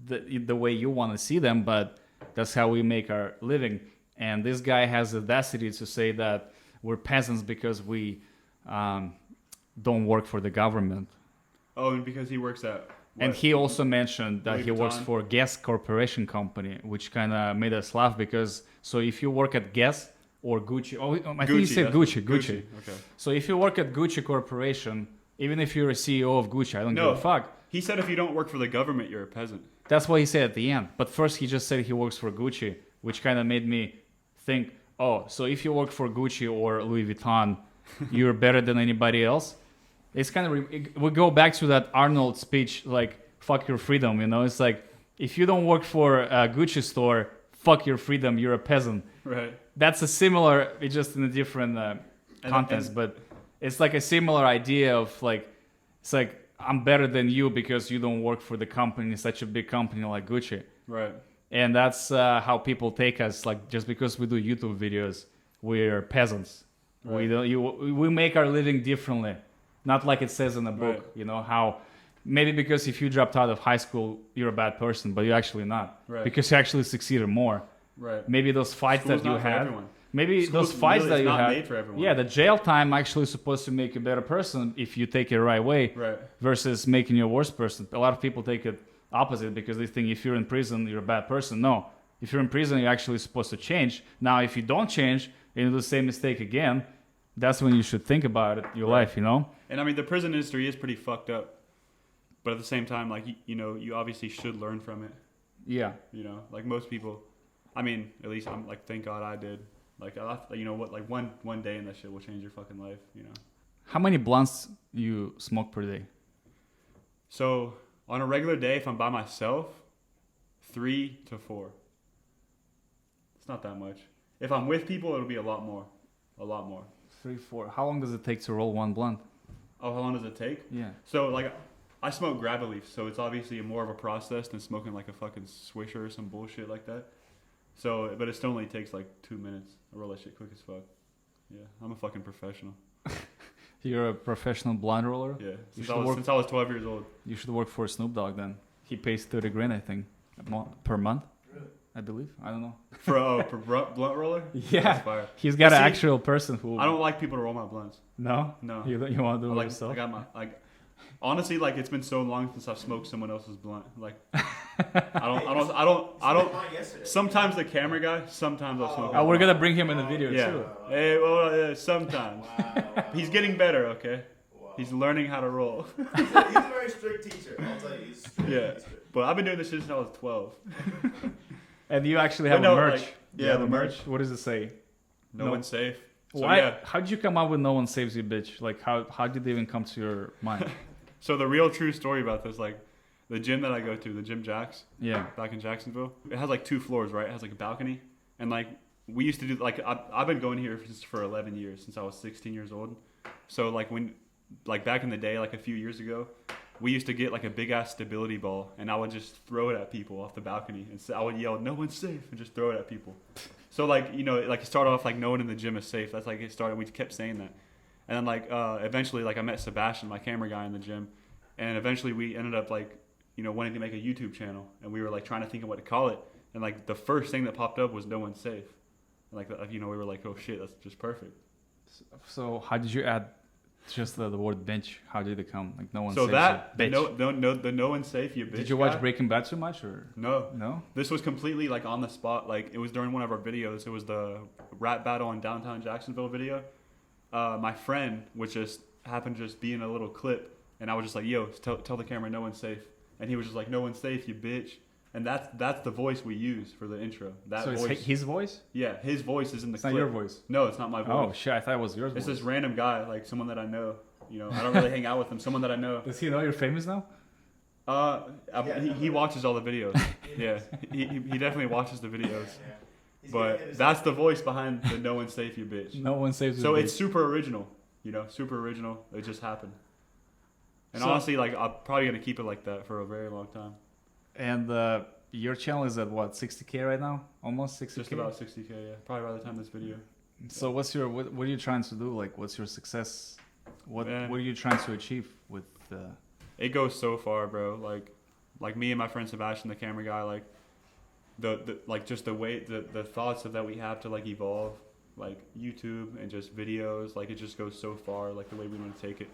the way you want to see them, but that's how we make our living. And this guy has the audacity to say that we're peasants because we don't work for the government. Oh, and because he works at... What? And he also mentioned that Louis he works Vuitton? for Guess Corporation Company, which kind of made us laugh because, so if you work at Guess or Gucci, I think you said Gucci. Okay. So if you work at Gucci Corporation, even if you're a CEO of Gucci, I don't give a fuck. He said if you don't work for the government, you're a peasant. That's what he said at the end. But first he just said he works for Gucci, which kind of made me think, oh, so if you work for Gucci or Louis Vuitton, you're better than anybody else? It's kind of, we go back to that Arnold speech, like, fuck your freedom, you know? It's like, if you don't work for a Gucci store, fuck your freedom, you're a peasant. Right. That's a similar, it's just in a different context, but it's like a similar idea of like, it's like, I'm better than you because you don't work for the company, such a big company like Gucci. Right. And that's how people take us, like, just because we do YouTube videos, we're peasants. Right. We make our living differently. Not like it says in the book, right. You know, how maybe because if you dropped out of high school, you're a bad person, but you're actually not. Right. Because you actually succeeded more. Right. Maybe those fights School's that you not for had. everyone. Maybe School's those fights really that you not had. made for everyone. Yeah, the jail time actually supposed to make you a better person if you take it the right way. Right. Versus making you a worse person. A lot of people take it opposite because they think if you're in prison, you're a bad person. No. If you're in prison, you're actually supposed to change. Now, if you don't change and you do the same mistake again, that's when you should think about it, your life, you know? And I mean, the prison industry is pretty fucked up. But at the same time, like, you know, you obviously should learn from it. Yeah. You know, like most people, I mean, at least I'm like, thank God I did. Like, you know what, like one day in that shit will change your fucking life, you know? How many blunts you smoke per day? So on a regular day, if I'm by myself, 3 to 4. It's not that much. If I'm with people, it'll be a lot more. A lot more. 3, 4. How long does it take to roll one blunt? Oh, how long does it take? Yeah. So like, I smoke grab leaf, so it's obviously more of a process than smoking like a fucking swisher or some bullshit like that. So, but it still only takes like 2 minutes. I roll that shit quick as fuck. Yeah, I'm a fucking professional. You're a professional blunt roller? Yeah, since I was 12 years old. You should work for Snoop Dogg then. He pays 30 grand, I think, per month. Really? I believe. I don't know. For blunt roller? Yeah. That's fire. He's got an actual person who... I don't like people to roll my blunts. No? No. You want to do it yourself? I got my... Like, honestly, like, it's been so long since I've smoked someone else's blunt. Like, I don't. Sometimes the camera guy. Sometimes I'll smoke. Oh, we're gonna bring him in the video too. Hey, well, sometimes. Wow. He's getting better. Okay. Wow. He's learning how to roll. He's a very strict teacher. I'll tell you. He's strict. Yeah. He's strict. But I've been doing this since I was 12. And you actually have no, a merch. like, You yeah, have the a merch. What does it say? No one's safe. So, Why? yeah. How did you come up with "No one saves you, bitch"? Like, how did it even come to your mind? So the real true story about this, like, the gym that I go to, the Gym Jacks, Yeah. back in Jacksonville, it has like 2 floors, right? It has like a balcony, and like we used to do, like, I've been going here for 11 years since I was 16 years old. So like back in the day, like a few years ago, we used to get like a big ass stability ball, and I would just throw it at people off the balcony, and so I would yell, "No one's safe," and just throw it at people. So like, you know, like it started off like no one in the gym is safe. That's like it started. We kept saying that. And then like eventually like I met Sebastian, my camera guy in the gym, and eventually we ended up like, you know, wanting to make a YouTube channel, and we were like trying to think of what to call it, and like the first thing that popped up was "No one's safe," and like, you know, we were like, oh shit, that's just perfect. So how did you add just the word "bench"? How did it come? Like, no one. So saves that you, bitch. the no one's safe, you bitch. Did you watch guy? Breaking Bad too much or No. no? This was completely like on the spot. Like it was during one of our videos. It was the rap battle in downtown Jacksonville video. My friend was just happened to just be in a little clip, and I was just like, "Yo, tell the camera no one's safe," and he was just like, "No one's safe, you bitch." And that's the voice we use for the intro. That So voice. it's his voice? Yeah, his voice is in the It's clip. not your voice. No, it's not my voice. Oh shit! I thought it was yours. It's voice. this random guy, like someone that I know. You know, I don't really hang out with him. Someone that I know. Does he know you're famous now? He watches all the videos. Yeah, he definitely watches the videos. Yeah. But that's the voice behind the "No one's safe, you bitch." No one saves you. So bitch. it's super original. You know, super original. It just happened. And So- honestly, like I'm probably gonna keep it like that for a very long time. And your channel is at what, 60K right now? Almost 60K. Just about 60K, yeah. Probably by the time of this video. So what's your what are you trying to do? Like, what's your success? What Man. are you trying to achieve with? It goes so far, bro. Like me and my friend Sebastian, the camera guy, like the like just the way the thoughts of that we have to like evolve, like YouTube and just videos, like it just goes so far. Like the way we want to take it.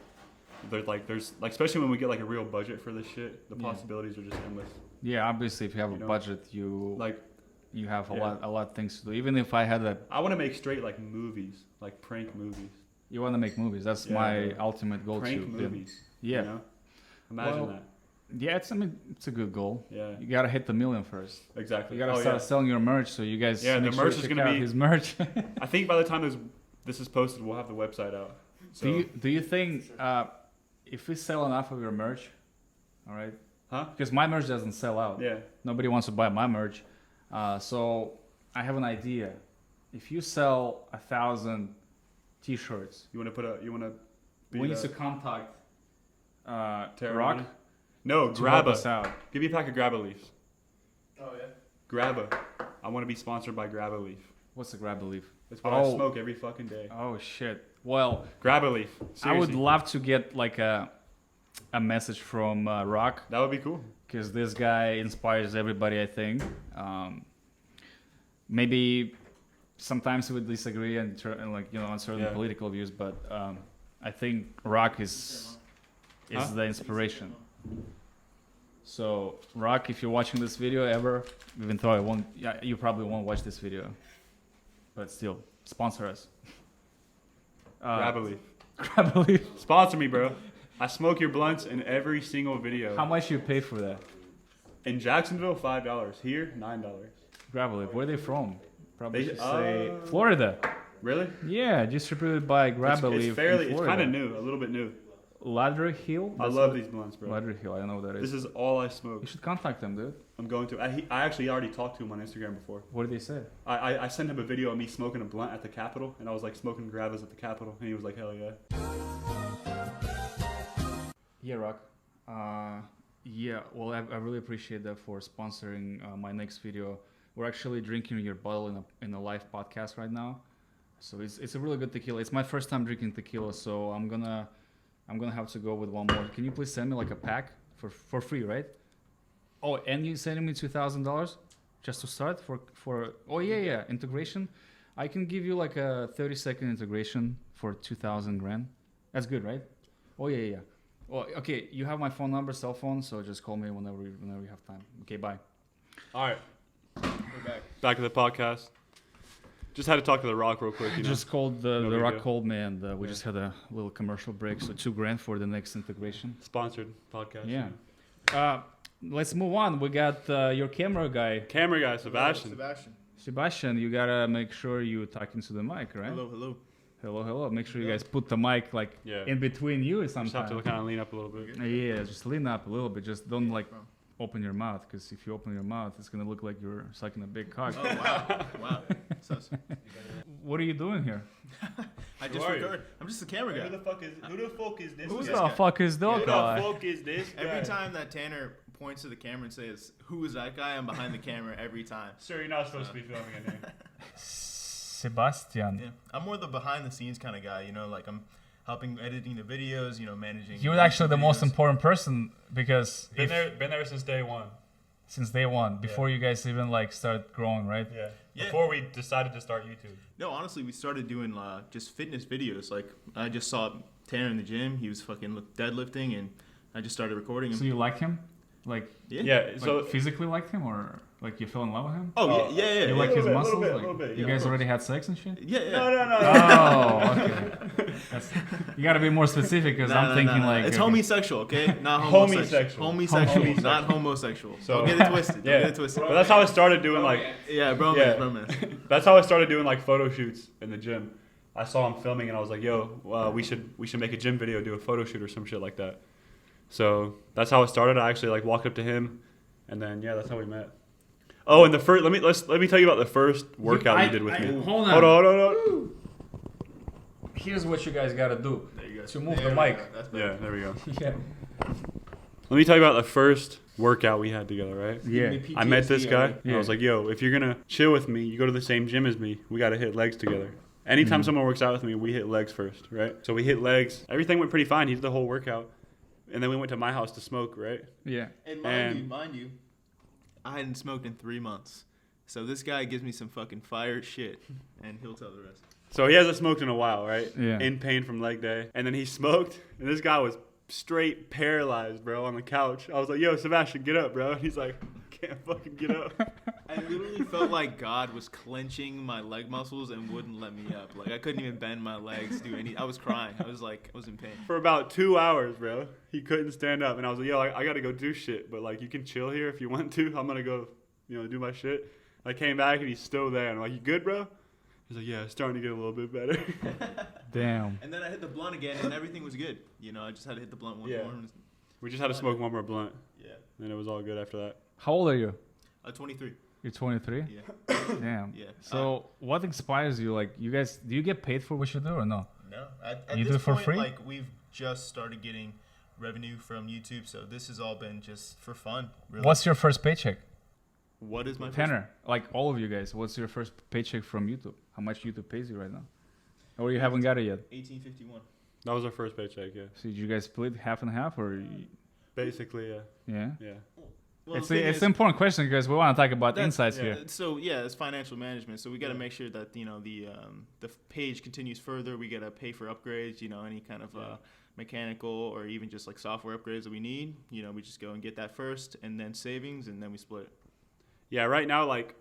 There's especially when we get like a real budget for this shit, the possibilities are just endless. Yeah, obviously, if you have a budget, you have a lot of things to do. Even if I had I want to make straight like movies, like prank movies. you want to make movies. That's my ultimate goal Prank too. movies. Yeah. You know? Imagine that. Yeah, it's a good goal. Yeah. You gotta hit the million first. Exactly. You gotta start selling your merch, so you guys. Yeah, make the sure merch to is check gonna out be his merch. I think by the time this is posted, we'll have the website out. So. Do you think if we sell enough of your merch, all right? Huh? Because my merch doesn't sell out. Yeah. Nobody wants to buy my merch. So I have an idea. If you sell 1,000 T-shirts, You want to. we need to contact Terra Rock Money? No, to Grabba. help us out. Give me a pack of Grabba leaves. Oh yeah. Grabba. I want to be sponsored by Grabba leaf. What's the grab leaf? That's what I smoke every fucking day. Oh shit. Well, Grabba leaf. Seriously. I would love to get like a message from Rock, That would be cool. because this guy inspires everybody, I think. Maybe sometimes we would disagree and on certain political views, but I think Rock is the inspiration. So Rock, if you're watching this video ever, even though you probably won't watch this video, but still sponsor us. Grabba leaf. Grab a leaf. Sponsor me, bro. I smoke your blunts in every single video. How much you pay for that? In Jacksonville, $5. Here, $9. Grab a leaf. Where are they from? Probably They- should say Florida. Really? Yeah, distributed by Grab a Leaf. It's fairly. in It's Florida. kind of new. A little bit new. Ladder Hill. I love these blunts, bro. Ladder Hill. I don't know what that is. This is all I smoke. You should contact them, dude. I'm going to. I actually already talked to him on Instagram before. What did they say? I sent him a video of me smoking a blunt at the Capitol, and I was like smoking Grabbas at the Capitol, and he was like, hell yeah. Yeah, Rock. Yeah, well, I really appreciate that for sponsoring my next video. We're actually drinking your bottle in a live podcast right now, so it's a really good tequila. It's my first time drinking tequila, so I'm gonna have to go with one more. Can you please send me like a pack for free, right? Oh, and you sending me $2,000 just to start for oh yeah integration. I can give you like a 30-second integration for 2,000 grand. That's good, right? Oh yeah. Well, okay, you have my phone number, cell phone, so just call me whenever you have time. Okay, bye. All right. We're back. Back to the podcast. Just had to talk to The Rock real quick. You know? Just called No the big Rock deal. called me, and we just had a little commercial break, so $2,000 for the next integration. Sponsored podcast. Yeah. Let's move on. We got your camera guy, Camera guy, Sebastian. Sebastian. You gotta make sure you talking to the mic, right? Hello. Make sure you guys put the mic like in between you Just have to sometimes. kind of lean up a little bit. Yeah, just lean up a little bit. Just don't open your mouth, because if you open your mouth, it's gonna look like you're sucking a big cock. Oh wow. Wow. What are you doing here? I just are you? record. I'm just a camera guy. Who the fuck is this? Who this the guy? fuck is that guy? fuck is this guy? Every time that Tanner points to the camera and says, "Who is that guy?" I'm behind the camera every time. Sir, you're not supposed to be filming in here. Sebastian. Yeah, I'm more the behind the scenes kind of guy. You know, like I'm helping editing the videos. You know, managing. You're actually the most videos. important person, because Been there since day one. since day one, before you guys even started growing, right? Yeah. Yeah. Before we decided to start YouTube. No, honestly, we started doing just fitness videos. Like I just saw Tanner in the gym. He was fucking deadlifting, and I just started recording him. So you like him? Yeah. So Physically liked him, or you fell in love with him? Oh yeah. You like his bit, muscles? little bit, You yeah, guys of already had sex and shit? Yeah. No. Oh, okay. You gotta be more specific, because I'm thinking it's okay. homosexual, okay? Not homosexual. Homosexual. Homosexual, not homosexual. So- Don't get it twisted. Don't Yeah. get it twisted. But that's how I started doing Yeah, bromance, Yeah. bromance. That's how I started doing photo shoots in the gym. I saw him filming and I was like, "Yo, we should make a gym video, do a photo shoot or some shit like that." So that's how it started. I actually walked up to him, and then that's how we met. Oh, and the first let me tell you about the first workout you did with me. Hold Hold on. here's what you guys gotta do There you go. to move There the we mic. go. That's Yeah, better. there we go. Yeah. Let me tell you about the first workout we had together, right? Yeah. I met this PTSD guy, already. and I was like, yo, if you're going to chill with me, you go to the same gym as me, we got to hit legs together. Anytime someone works out with me, we hit legs first, right? So we hit legs. Everything went pretty fine. He did the whole workout. And then we went to my house to smoke, right? Yeah. And And- mind you, I hadn't smoked in 3 months. So this guy gives me some fucking fire shit, and he'll tell the rest. So he hasn't smoked in a while, right? Yeah. In pain from leg day. And then he smoked, and this guy was straight paralyzed, bro, on the couch. I was like, yo, Sebastian, get up, bro. And he's like, I can't fucking get up. I literally felt like God was clenching my leg muscles and wouldn't let me up. Like I couldn't even bend my legs, do any. I was crying. I was in pain. For about 2 hours, bro. He couldn't stand up. And I was like, yo, I got to go do shit. But, like, you can chill here if you want to. I'm going to go, do my shit. I came back, and he's still there. And I'm like, you good, bro? He's like, yeah, it's starting to get a little bit better. Damn. And then I hit the blunt again, and everything was good. I just had to hit the blunt one Yeah. more. We just had to smoke one more blunt. Yeah. And it was all good after that. How old are you? 23. You're 23? Yeah. Damn. Yeah. So what inspires you? Like, you guys, do you get paid for what you do or no? No. At You this do it for point, free? like we've just started getting revenue from YouTube, so this has all been just for fun. Really. What's your first paycheck? What is my first- Tanner, like all of you guys, what's your first paycheck from YouTube? How much YouTube pays you right now? Or you haven't got it yet? 1851. That was our first paycheck, yeah. So did you guys split half and half or? Basically, yeah. Yeah. Yeah. Well, It's the thing it's is- an important question because we want to talk about That's- insights yeah. here. So yeah, it's financial management. So we got to make sure that the page continues further. We got to pay for upgrades. Any kind of mechanical or even just like software upgrades that we need. We just go and get that first, and then savings, and then we split it. Yeah, right now, like,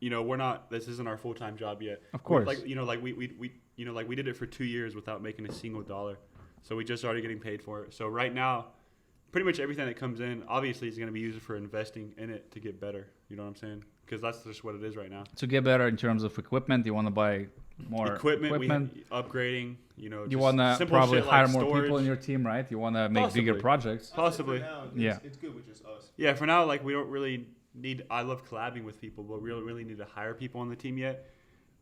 we're not, this isn't our full-time job yet. Of course. We did it for 2 years without making a single dollar. So we just started getting paid for it. So right now, pretty much everything that comes in, obviously, is going to be used for investing in it to get better. You know what I'm saying? Because that's just what it is right now. To get better in terms of equipment, you want to buy more Equipment. Upgrading, You just want to simple probably shit like hire more storage. people in your team, right? You want to make bigger Possibly. projects. Possibly. For now, Yeah. It's good with just us. Yeah, for now, like, we don't really need, I love collabing with people, but we don't really need to hire people on the team yet.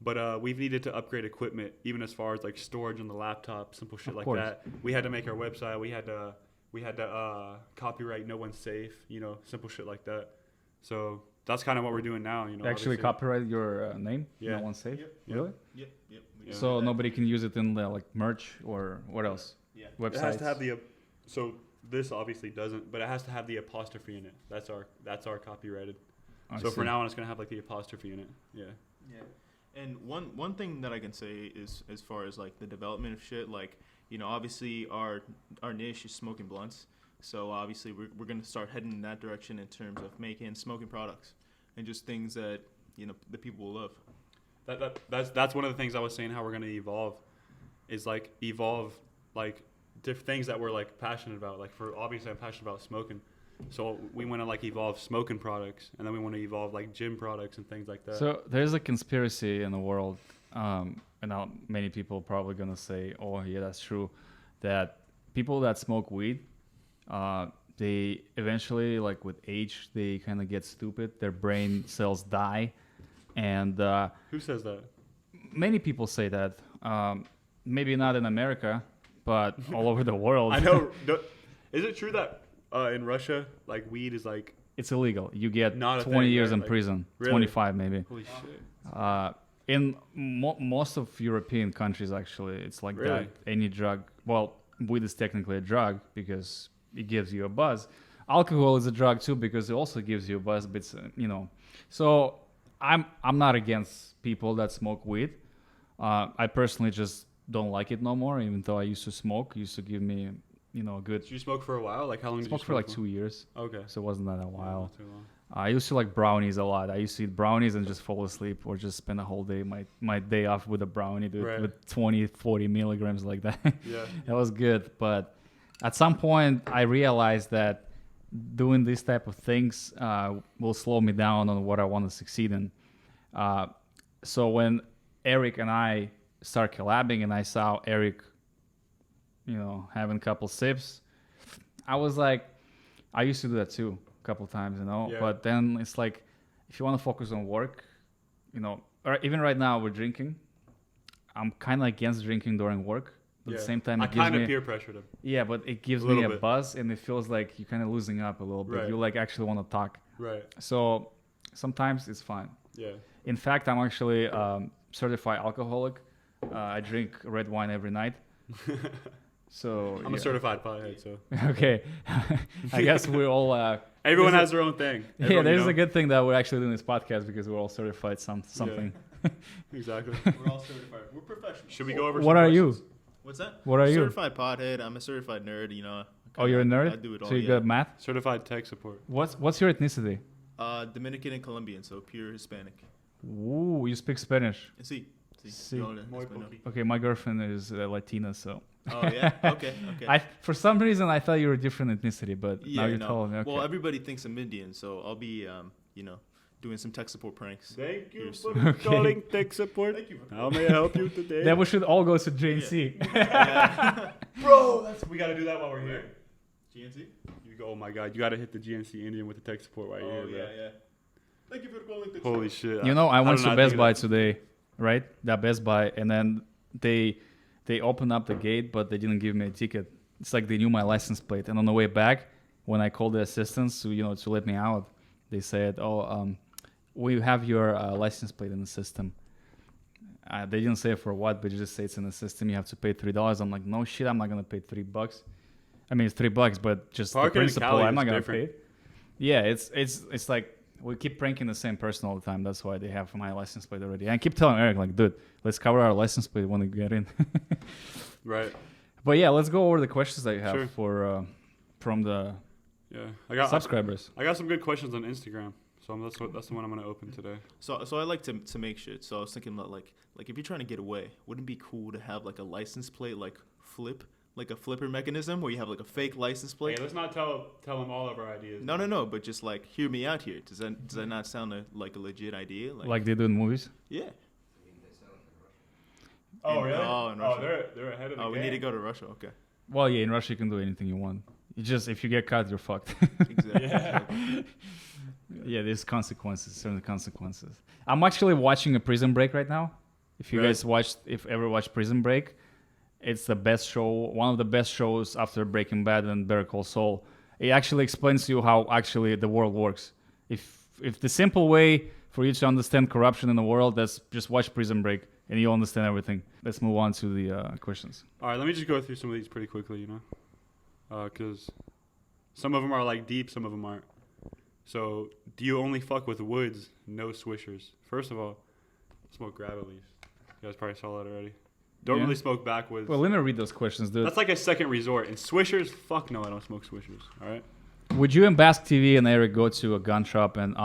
But we've needed to upgrade equipment, even as far as like storage on the laptop, simple shit Of like course. that. We had to make our website. We had to copyright No One's Safe, simple shit like that. So that's kind of what we're doing now. Actually, obviously. copyright your name. Yeah. No one's safe. Yep. Really? Yep. We Yeah. just So did that. nobody can use it in the like merch or what else? Yeah. Websites. It has to have the so this obviously doesn't, but it has to have the apostrophe in it. That's our copyrighted. I So for see. now on, it's gonna have like the apostrophe in it. Yeah. Yeah. And one thing that I can say is as far as like the development of shit, like obviously our niche is smoking blunts, so obviously we're gonna start heading in that direction in terms of making smoking products and just things that the people will love. That's one of the things I was saying. How we're gonna evolve is like things that we're like passionate about. Like obviously I'm passionate about smoking, so we want to like evolve smoking products, and then we want to evolve like gym products and things like that. So there's a conspiracy in the world, and now many people are probably gonna say, "Oh, yeah, that's true," that people that smoke weed, they eventually, like with age, they kind of get stupid. Their brain cells die, and Who says that? many people say that. Maybe not in America, but all over the world. I know. Is it true that in Russia, like weed is like It's illegal. You get Not a 20 thing, years right? in Like, prison, really? 25 maybe. holy shit? In most of European countries, actually, it's like Really? that. Any drug, well, weed is technically a drug because it gives you a buzz. Alcohol is a drug too because it also gives you a buzz, but it's, So I'm not against people that smoke weed. I personally just don't like it no more. Even though I used to smoke, it used to give me, a good. Did you smoke for a while? Like how long did you Smoke smoke for like 2 years, Okay. so it wasn't that a while. Not too long. I used to like brownies a lot. I used to eat brownies and just fall asleep or just spend a whole day, my day off with a brownie, dude, Right. with 20, 40 milligrams like that. Yeah. That was good. But at some point, I realized that doing these type of things will slow me down on what I want to succeed in. So when Eric and I start collabing and I saw Eric, having a couple sips, I was like, I used to do that too a couple times, Yeah. But then it's like, if you want to focus on work, or even right now we're drinking. I'm kind of against drinking during work. But at the same time, I it gives kind of me peer pressured him. yeah, but it gives A me little a bit. buzz, and it feels like you're kind of losing up a little bit. Right. You like actually want to talk. Right. So sometimes it's fine. Yeah. In fact, I'm actually certified alcoholic. I drink red wine every night. So I'm a certified pothead, so okay. I guess we're all. everyone there's has their own thing. Yeah, Everyone, there's you know? a good thing that we're actually doing this podcast because we're all certified something. Exactly. We're all certified. We're professionals. Should we go over? What some are questions? you? What's that? What are you? Certified pothead. I'm a certified nerd. You know. Oh, you're a nerd. I do it all. So you yeah. good at math? Certified tech support. What's your ethnicity? Dominican and Colombian, so pure Hispanic. Ooh, you speak Spanish. Sí. Sí. Yo hablo Muy español. poquito. Okay, my girlfriend is Latina, so. Oh yeah. Okay. For some reason I thought you were a different ethnicity, but now Yeah. you're No. telling me. Okay. Well, everybody thinks I'm Indian, so I'll be, you know, doing some tech support pranks. Thank you Here's- for Okay. calling tech support. Thank you. How may I help you today? Then we should all go to JNC. Bro, we gotta do that while we're here. GNC. You go. Oh my God, you gotta hit the GNC Indian with the tech support while you're Oh here, yeah, bro. yeah. Thank you for calling. Tech Holy support. shit. You know, I went did to not Best think Buy of that. today, right? That Best Buy, and then they opened up the gate, but they didn't give me a ticket. It's like they knew my license plate. And on the way back, when I called the assistants to let me out, they said, "Oh, we have your license plate in the system." They didn't say for what, but they just say it's in the system. You have to pay $3. I'm like, no shit, I'm not gonna pay $3. I mean, it's $3, but just Parking the in principle, Cali I'm is not gonna different. pay it. Yeah, it's like we keep pranking the same person all the time. That's why they have my license plate already. And I keep telling Eric, like, dude, let's cover our license plate when we get in. Right. But yeah, let's go over the questions that you have Sure. for from the Yeah. I got subscribers. I got some good questions on Instagram, so that's the one I'm gonna open today. So I like to make shit. So I was thinking about like if you're trying to get away, wouldn't it be cool to have like a license plate like flip, like a flipper mechanism where you have like a fake license plate? Hey, let's not tell them all of our ideas. No, but just like hear me out here. Does that not sound like a legit idea? Like they do in movies. Yeah. Oh really? Oh, in Russia. They're ahead of the Oh, we game. need to go to Russia. Okay. Well, yeah, in Russia you can do anything you want. You just if you get caught, you're fucked. Exactly. Yeah, there's consequences, certain consequences. I'm actually watching a Prison Break right now. If you Really? guys ever watched Prison Break, it's the best show, one of the best shows after Breaking Bad and Better Call Saul. It actually explains to you how actually the world works. If the simple way for you to understand corruption in the world, that's just watch Prison Break and you'll understand everything. Let's move on to the questions. All right, let me just go through some of these pretty quickly, because some of them are like deep, some of them aren't. So, do you only fuck with woods, no swishers? First of all, I smoke grab leaves. You guys probably saw that already. Don't Yeah. really smoke backwoods. Well, let me read those questions, dude. That's like a second resort. And swishers, fuck no, I don't smoke swishers. All right. Would you and BaskTV and Eric go to a gun shop and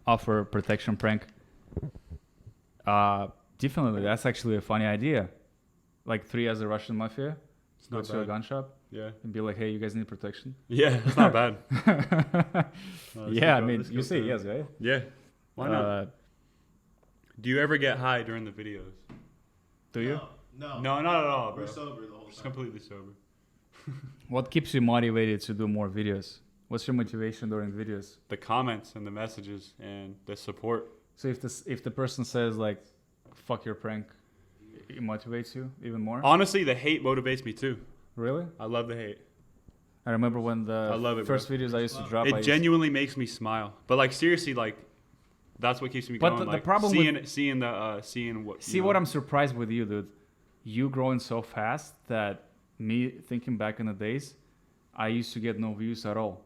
offer protection prank? Definitely. That's actually a funny idea. Like 3 as a Russian mafia. It's Go not to a bad. gun shop Yeah. and be like, hey, you guys need protection? Yeah, it's not bad. Yeah, I mean, you say yes, right? Yeah. Why not? Do you ever get high during the videos? Do you? No. No, not at all, bro. We're sober the whole Just time. completely sober. What keeps you motivated to do more videos? What's your motivation during videos? The comments and the messages and the support. So if the person says like, fuck your prank, it motivates you even more? Honestly, the hate motivates me too. Really? I love the hate. I remember when I love the it, first videos I used to drop. It genuinely makes me smile. But like seriously, like that's what keeps me But going. the like, problem seeing what. See what I'm surprised with you, dude. You growing so fast that me thinking back in the days, I used to get no views at all.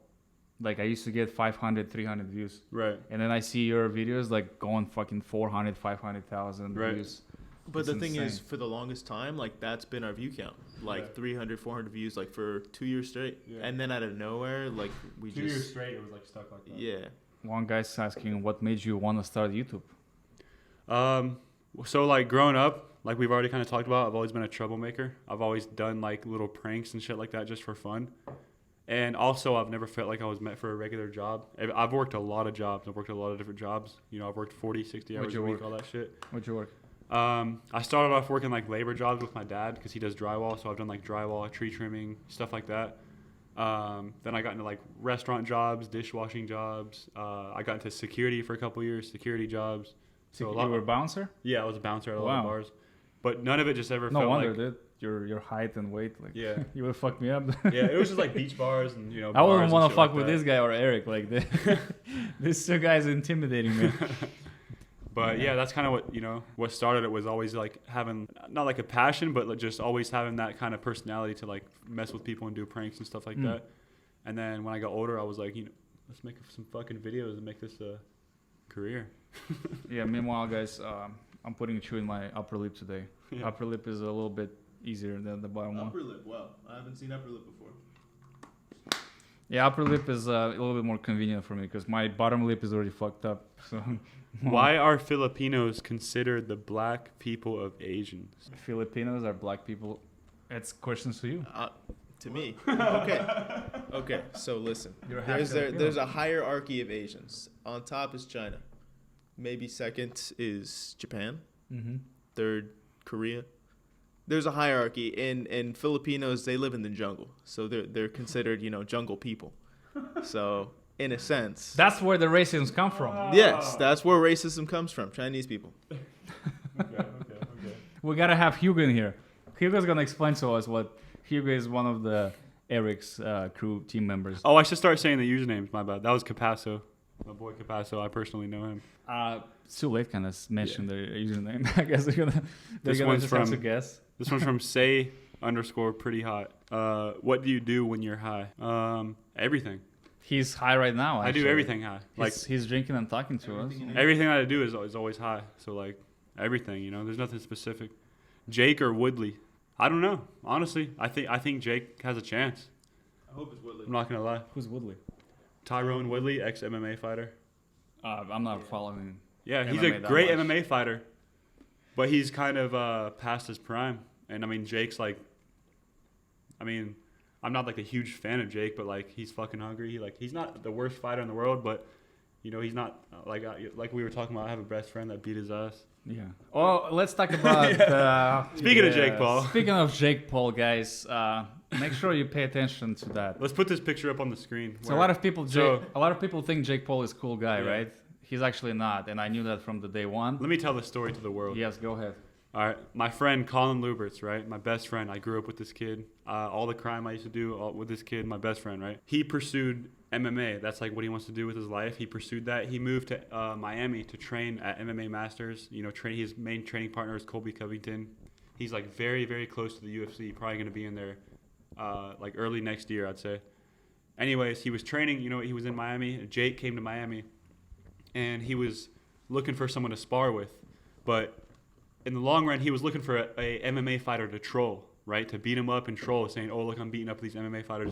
Like I used to get 500, 300 views. Right. And then I see your videos like going fucking 400, 500,000 Right. views. But It's the thing is, insane. for the longest time, like that's been our view count, like Yeah. 300, 400 views, like for 2 years straight. Yeah. And then out of nowhere, like we 2 just years straight, it was like stuck like that. yeah. One guy's asking what made you want to start YouTube? So like growing up, like we've already kind of talked about, I've always been a troublemaker. I've always done like little pranks and shit like that just for fun. And also, I've never felt like I was meant for a regular job. I've worked a lot of jobs. I've worked a lot of different jobs. I've worked 40, 60 hours Where'd a you week, work? all that shit. What'd you work? I started off working like labor jobs with my dad because he does drywall. So I've done like drywall, tree trimming, stuff like that. Then I got into like restaurant jobs, dishwashing jobs. I got into security for a couple years, security jobs. So a you lot. were a bouncer? Yeah, I was a bouncer at a lot Wow. of bars. but none of it just ever No felt wonder, like. dude. Your height and weight, like Yeah. you would fuck me up. Yeah, it was just like beach bars and I wouldn't want want to fuck with this guy or Eric. Like these two guys intimidating me. But yeah, that's kind of what started it was always like having not like a passion, but like just always having that kind of personality to like mess with people and do pranks and stuff like that. And then when I got older, I was like, let's make some fucking videos and make this a career. Yeah. Meanwhile, guys, I'm putting chew in my upper lip today. Yeah. Upper lip is a little bit easier than the bottom one. Upper lip. Wow, I haven't seen upper lip before. Yeah, upper lip is a little bit more convenient for me because my bottom lip is already fucked up. So Why are Filipinos considered the black people of Asians? Filipinos are black people. It's questions to you. To me. Okay. Okay. So listen. You're half Filipino. There's a hierarchy of Asians. On top is China. Maybe second is Japan. Mm-hmm. Third, Korea. There's a hierarchy. And Filipinos, they live in the jungle, so they're considered jungle people. So in a sense, That's where the racism come from. yes, that's where racism comes from. Chinese people. Okay. We gotta have Hugo in here. Hugo's gonna explain to us what Hugo is one of the Eric's crew team members. Oh, I should start saying the usernames. My bad. That was Capasso. My boy Capasso. I personally know him. It's too late, kind of mention the username. I guess they're gonna one's just have from- to guess. This one's from say_pretty_hot. What do you do when you're high? Everything. He's high right now. I do actually. everything high. Like He's drinking and talking to us. everything that I do is always high. So like everything, there's nothing specific. Jake or Woodley? I don't know. Honestly, I think Jake has a chance. I hope it's Woodley. I'm not gonna lie. Who's Woodley? Tyrone Woodley, ex MMA fighter. I'm not following. Yeah, he's MMA a that great much. MMA fighter, but he's kind of past his prime. And I mean, Jake's like, I'm not like a huge fan of Jake, but like he's fucking hungry. He's not the worst fighter in the world, but he's not like we were talking about. I have a best friend that beat his ass. Yeah. Oh, let's talk about. Speaking of Jake Paul. Speaking of Jake Paul, guys, make sure you pay attention to that. Let's put this picture up on the screen. So a lot of people think Jake Paul is a cool guy, Yeah. right? He's actually not, and I knew that from the day one. Let me tell the story to the world. Yes, go ahead. All right, my friend Colin Luberts, right? My best friend. I grew up with this kid. All the crime I used to do with this kid, my best friend, right? He pursued MMA. That's like what he wants to do with his life. He pursued that. He moved to Miami to train at MMA Masters. His main training partner is Colby Covington. He's like very, very close to the UFC. Probably going to be in there like early next year, I'd say. Anyways, he was training. He was in Miami. Jake came to Miami, and he was looking for someone to spar with, but in the long run, he was looking for a MMA fighter to troll, right? To beat him up and troll, saying, "Oh, look, I'm beating up these MMA fighters."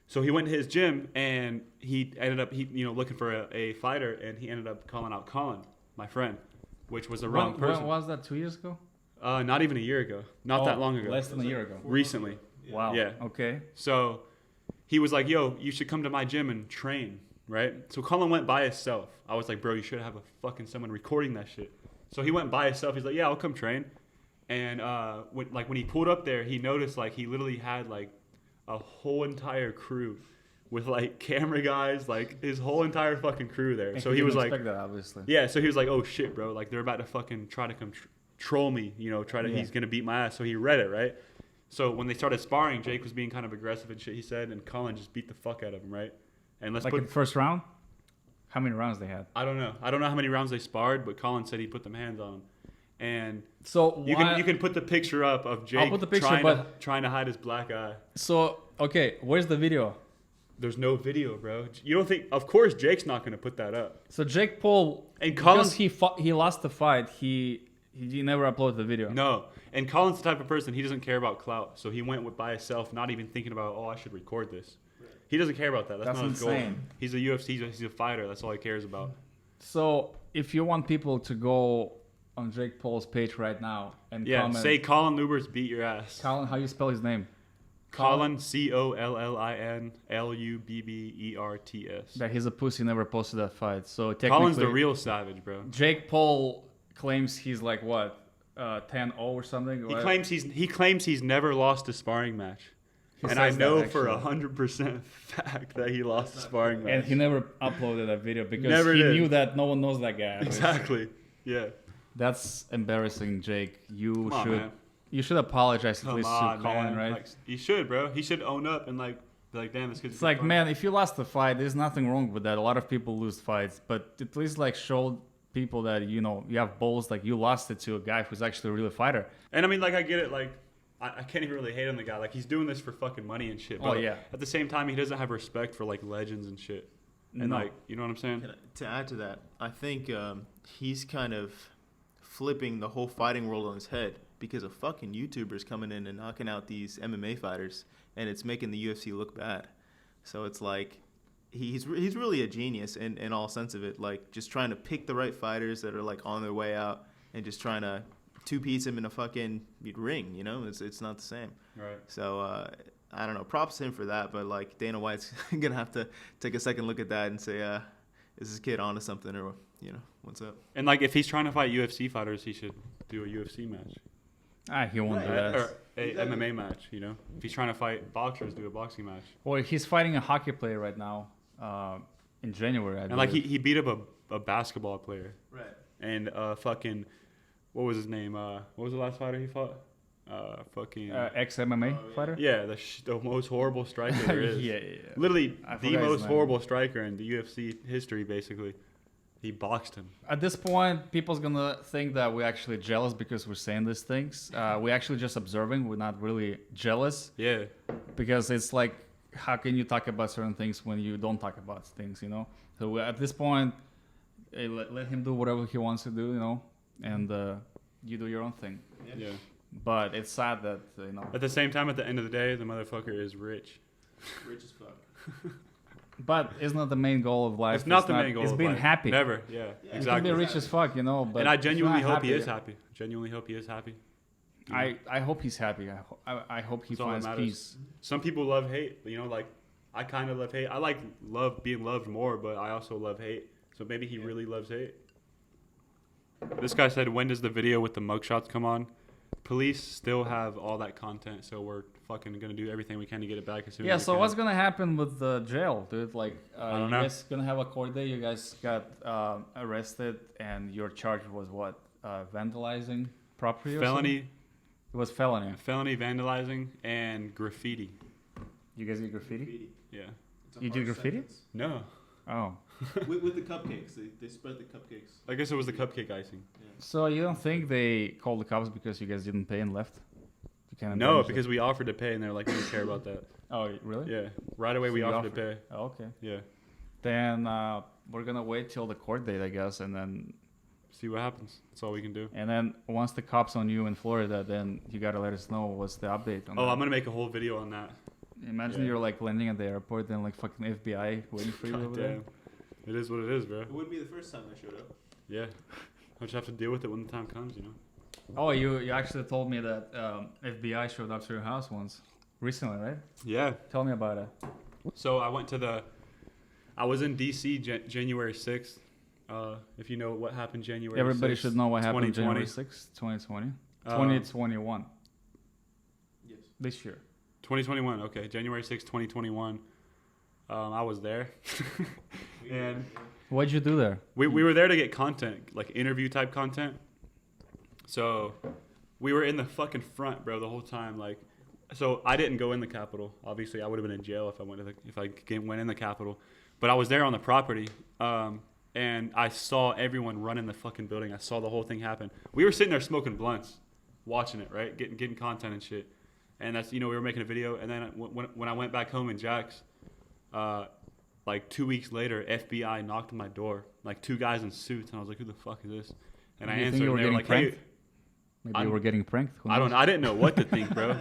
So he went to his gym and he ended up, looking for a fighter, and he ended up calling out Colin, my friend, which was the wrong person. When was that? 2 years ago? Not even a year ago. Not that long ago. Less than a year ago. Recently. Wow. Yeah. Okay. So he was like, "Yo, you should come to my gym and train," right? So Colin went by himself. I was like, "Bro, you should have a fucking someone recording that shit." So he went by himself. He's like, "Yeah, I'll come train." And when he pulled up there, he noticed like he literally had like a whole entire crew with like camera guys, like his whole entire fucking crew there. And So he was didn't like, expect that, obviously. yeah. So he was like, "Oh shit, bro! Like they're about to fucking try to come troll me. Yeah. He's gonna beat my ass." So he read it, right? So when they started sparring, Jake was being kind of aggressive and shit. He said, and Colin just beat the fuck out of him, right? And let's Like in the first round? How many rounds they had? I don't know how many rounds they sparred, but Colin said he put them hands on him. And So you can put the picture up of Jake put the picture, trying to hide his black eye. So okay, where's the video? There's no video, bro. You don't think? Of course, Jake's not gonna put that up. So Jake Paul, And because Colin's he lost the fight, he never uploaded the video. no. And Colin's the type of person, he doesn't care about clout, so he went by himself, not even thinking about, I should record this. He doesn't care about that. That's not his goal. insane. He's a UFC. He's a fighter. That's all he cares about. So if you want people to go on Jake Paul's page right now and Yeah. comment, Say Colin Luberts beat your ass. Colin, how you spell his name? Colin COLLIN LUBBERTS. That he's a pussy, never posted that fight. So technically, Colin's the real savage, bro. Jake Paul claims he's like what, 10-0 or something. He claims he's never lost a sparring match. He And I says know that, for actually. 100% fact that he lost a sparring match. And he never uploaded that video because Never he did. knew that no one knows that guy. Exactly. Yeah. That's embarrassing, Jake. Come on, man. You should apologize at Come least on, to Colin, man. right? Like, he should, bro. He should own up and like be like, damn, this kid's. It's like, man, if you lost the fight, there's nothing wrong with that. A lot of people lose fights, but at least like show people that you have balls. Like you lost it to a guy who's actually a real fighter. And I mean, like, I get it. Like, I can't even really hate on the guy. Like, he's doing this for fucking money and shit. But yeah. At the same time, he doesn't have respect for like legends and shit. And No. like, you know what I'm saying? To add to that, I think he's kind of flipping the whole fighting world on his head because of fucking YouTubers coming in and knocking out these MMA fighters, and it's making the UFC look bad. So it's like he's really a genius in all sense of it. Like just trying to pick the right fighters that are like on their way out and just trying to two-piece him in a fucking ring. You know, it's not the same. Right. So I don't know. Props to him for that, but like Dana White's gonna have to take a second look at that and say, is this kid onto something, or what's up? And like, if he's trying to fight UFC fighters, he should do a UFC match. He won't do that. Or a MMA match, If he's trying to fight boxers, do a boxing match. Well, he's fighting a hockey player right now in January. And like, he beat up a basketball player. Right. And fucking, what was his name? What was the last fighter he fought? Ex-MMA fighter? Yeah, the most horrible striker there is. yeah. Literally I the forgot his most name. horrible striker in the UFC history, basically. He boxed him. At this point, people's gonna think that we're actually jealous because we're saying these things. We're actually just observing. We're not really jealous Yeah. because it's like, how can you talk about certain things when you don't talk about things, So at this point, let him do whatever he wants to do, and you do your own thing. Yeah. But it's sad that, At the same time, at the end of the day, the motherfucker is rich. Rich as fuck. But it's not the main goal of life. It's not the main goal. It's of being life. happy. Never. Yeah. You Exactly. can be rich as fuck, but And I if genuinely you're not hope he is happy. Genuinely hope he is happy. I hope he's happy. I hope he That's all that finds matters. peace. Some people love hate. Like, I kind of love hate. I love being loved more, but I also love hate. So maybe he really loves hate. This guy said, when does the video with the mugshots come on? Police still have all that content, so we're fucking gonna do everything we can to get it back as soon as Yeah, we so can. what's gonna happen with the jail, dude? Like, don't you know. guys gonna have a court day? You guys got arrested, and your charge was what? Vandalizing property? Or Felony, something? It was felony. felony vandalizing, and graffiti. You guys did graffiti? Yeah. You did graffiti? No. Oh, with the cupcakes, they spread the cupcakes. I guess it was the cupcake icing. so you don't think they called the cops because you guys didn't pay and left? You kind of No, because we offered to pay, and they're like, we don't care about that. Oh, really? Yeah. Right away, So we you offered to pay. Oh, okay. Yeah. Then we're gonna wait till the court date, I guess, and then See what happens. That's all we can do. once the cops on you in Florida, then you gotta let us know what's the update on Oh, that. I'm gonna make a whole video on that. Imagine Yeah. you're like landing at the airport, then like fucking FBI waiting for you God over there. damn. It is what it is, bro. It wouldn't be the first time I showed up. Yeah. I just have to deal with it when the time comes, Oh, you actually told me that FBI showed up to your house once recently, right? Yeah. Tell me about it. So I was in DC January 6th. If you know what happened January 6th. Everybody should know what happened 2020. January 6th, 2020. Uh, 2021. Yes. This year. 2021, okay. January 6th, 2021. I was there. And What'd you do there? we were there to get content, like interview type content. So we were in the fucking front, bro, the whole time. Like, so I didn't go in the Capitol. Obviously, I would have been in jail if I went in the Capitol. But I was there on the property, and I saw everyone run in the fucking building. I saw the whole thing happen. We were sitting there smoking blunts, watching it, right, getting content and shit. And that's, we were making a video. And then when I went back home in Jack's, like 2 weeks later, FBI knocked on my door, like two guys in suits, and I was like, "Who the fuck is this?" And I You think answered, you were and they were getting like, pranked? "Hey." Maybe you were getting pranked. Who I don't knows? know. I didn't know what to think, bro.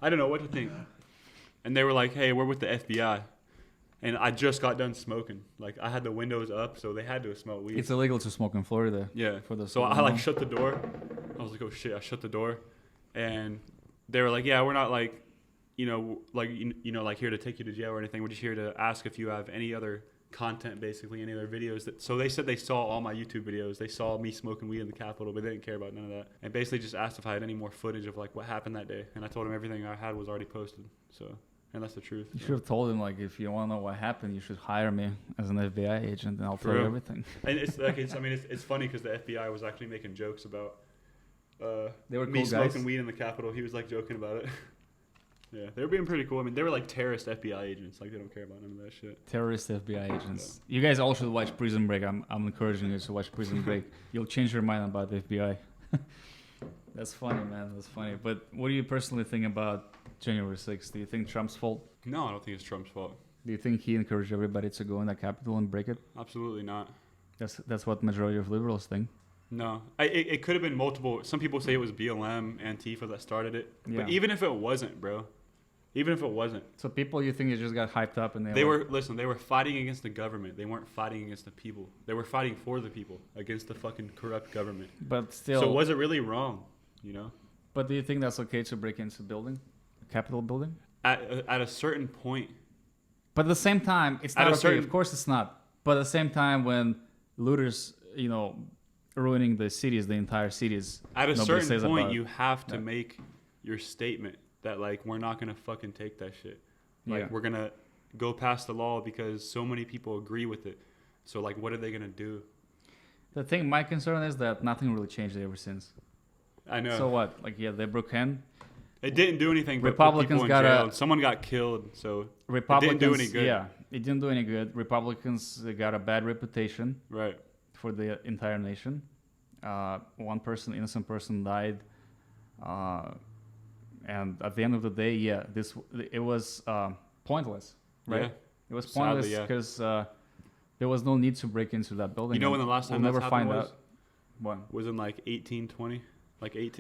I didn't know what to think. And they were like, "Hey, we're with the FBI." And I just got done smoking. Like, I had the windows up, so they had to smell weed. It's illegal to smoke in Florida. Yeah. For the So I like shut the door. I was like, "Oh shit!" I shut the door, and they were like, "Yeah, we're not like, like here to take you to jail or anything. We're just here to ask if you have any other content, basically, any other videos." So they said they saw all my YouTube videos. They saw me smoking weed in the Capitol, but they didn't care about none of that. And basically just asked if I had any more footage of like what happened that day. And I told them everything I had was already posted. So, and that's the truth. You should have told him, like, if you want to know what happened, you should hire me as an FBI agent, and I'll tell you real. everything. And it's like it's funny because the FBI was actually making jokes about They were me cool smoking guys. weed in the Capitol. He was like joking about it. Yeah, they were being pretty cool. I mean, they were like terrorist FBI agents. Like they don't care about none of that shit. Terrorist FBI agents. You guys all should watch Prison Break. I'm encouraging you to watch Prison Break. You'll change your mind about the FBI. That's funny, man. That's funny. But what do you personally think about January 6th? Do you think Trump's fault? No, I don't think it's Trump's fault. Do you think he encouraged everybody to go in the Capitol and break it? Absolutely not. That's what majority of liberals think. No, it could have been multiple. Some people say it was BLM, Antifa that started it. Yeah. But even if it wasn't, bro. Even if it wasn't. So people, you think, just got hyped up and They were fighting against the government. They weren't fighting against the people. They were fighting for the people against the fucking corrupt government. But still. So was it really wrong? You know? But do you think that's okay to break into building, a Capitol building? At a certain point. But at the same time, it's not okay. Of course, it's not. But at the same time, when looters, ruining the cities, the entire cities. At a certain point, you have to make your statement that, like, we're not going to fucking take that shit. Like, we're going to go past the law because so many people agree with it. So, like, what are they going to do? The thing, my concern is that nothing really changed ever since. I know. So what? Like, they broke in. It didn't do anything but Republicans put people in jail. Someone got killed, so it didn't do any good. Yeah, it didn't do any good. Republicans got a bad reputation. Right. For the entire nation. One innocent person died. And at the end of the day, it was pointless, right? Yeah. It was pointless because there was no need to break into that building. You know when the last time we'll that never happened find was? out. When? Was in like 1820,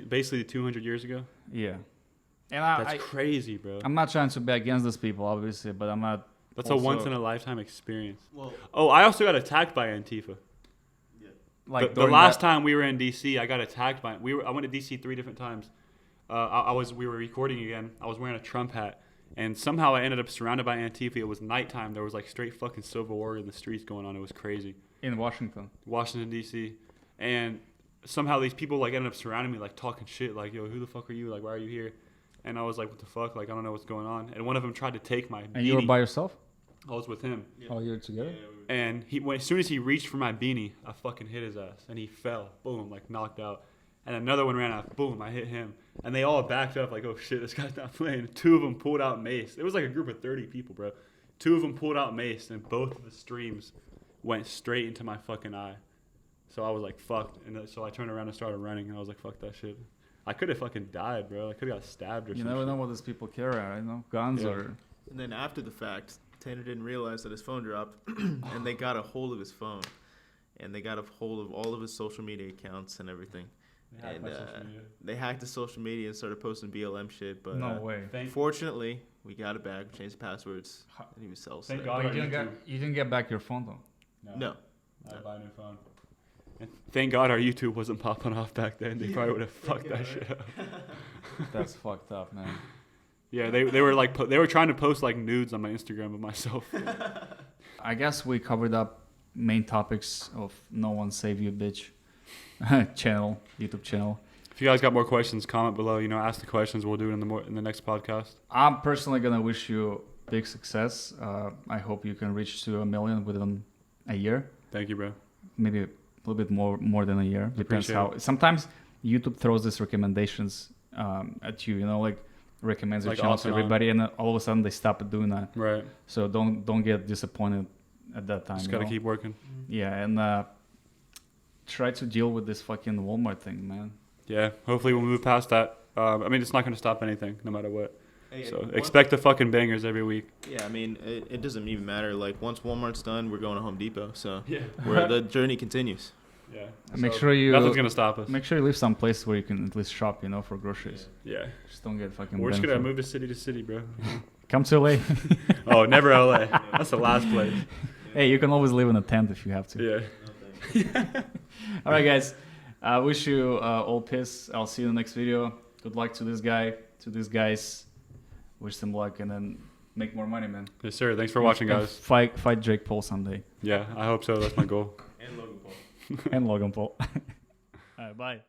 basically 200 years ago. Yeah. And that's crazy, bro. I'm not trying to be against these people, obviously, but I'm not. That's a once in a lifetime experience. Well, I also got attacked by Antifa. Yeah. Like the last time we were in DC, I got attacked by. I went to DC 3 different times. We were recording again. I was wearing a Trump hat, and somehow I ended up surrounded by Antifa. It was nighttime. There was like straight fucking civil war in the streets going on. It was crazy. In Washington, D.C., and somehow these people like ended up surrounding me, like talking shit, like, "Yo, who the fuck are you? Like, why are you here?" And I was like, "What the fuck? Like, I don't know what's going on." And one of them tried to take my beanie. And you were by yourself? I was with him. Yeah. Oh, you were together? Yeah, and as soon as he reached for my beanie, I fucking hit his ass, and he fell, boom, like knocked out. And another one ran out, boom, I hit him. And they all backed up like, oh shit, this guy's not playing. 2 of them pulled out mace. It was like a group of 30 people, bro. 2 of them pulled out mace, and both of the streams went straight into my fucking eye. So I was like, fucked. And so I turned around and started running, and I was like, fuck that shit. I could have fucking died, bro. I could have got stabbed or something. You never know what these people carry, guns or... And then after the fact, Tanner didn't realize that his phone dropped, and they got a hold of his phone. And they got a hold of all of his social media accounts and everything. And they hacked the social media and started posting BLM shit. But no way. Fortunately, we got it back. We changed the passwords, and he was self-saved. Thank God. You didn't get back your phone though. No. I had to buy a new phone. And thank God our YouTube wasn't popping off back then. They probably would have fucked that shit up. That's fucked up, man. Yeah, they were like they were trying to post like nudes on my Instagram of myself. I guess we covered up main topics of No One Save You Bitch YouTube channel. If you guys got more questions, comment below. Ask the questions. We'll do it in the next podcast. I'm personally gonna wish you big success. I hope you can reach to 1 million within a year. Thank you, bro. Maybe a little bit more than a year. Depends how. Sometimes YouTube throws these recommendations at you. Like recommends your channel to everybody, and then all of a sudden they stop doing that. Right. So don't get disappointed at that time. Just gotta keep working. Yeah, and try to deal with this fucking Walmart thing, man. Yeah, hopefully we'll move past that. It's not gonna stop anything, no matter what. Hey, so expect the fucking bangers every week. Yeah, it doesn't even matter. Like once Walmart's done, we're going to Home Depot. So where the journey continues. Yeah. Make sure you nothing's gonna stop us. Make sure you live some place where you can at least shop, for groceries. Yeah. Just don't get fucking. We're just gonna move to city, bro. Come to LA. Oh, never LA. That's the last place. Hey, you can always live in a tent if you have to. Yeah. All right, guys. I wish you all peace. I'll see you in the next video. Good luck to this guy, to these guys. Wish them luck, and then make more money, man. Yes, sir. Thanks for watching, guys. Fight Jake Paul someday. Yeah, I hope so. That's my goal. And Logan Paul. And Logan Paul. All right, bye.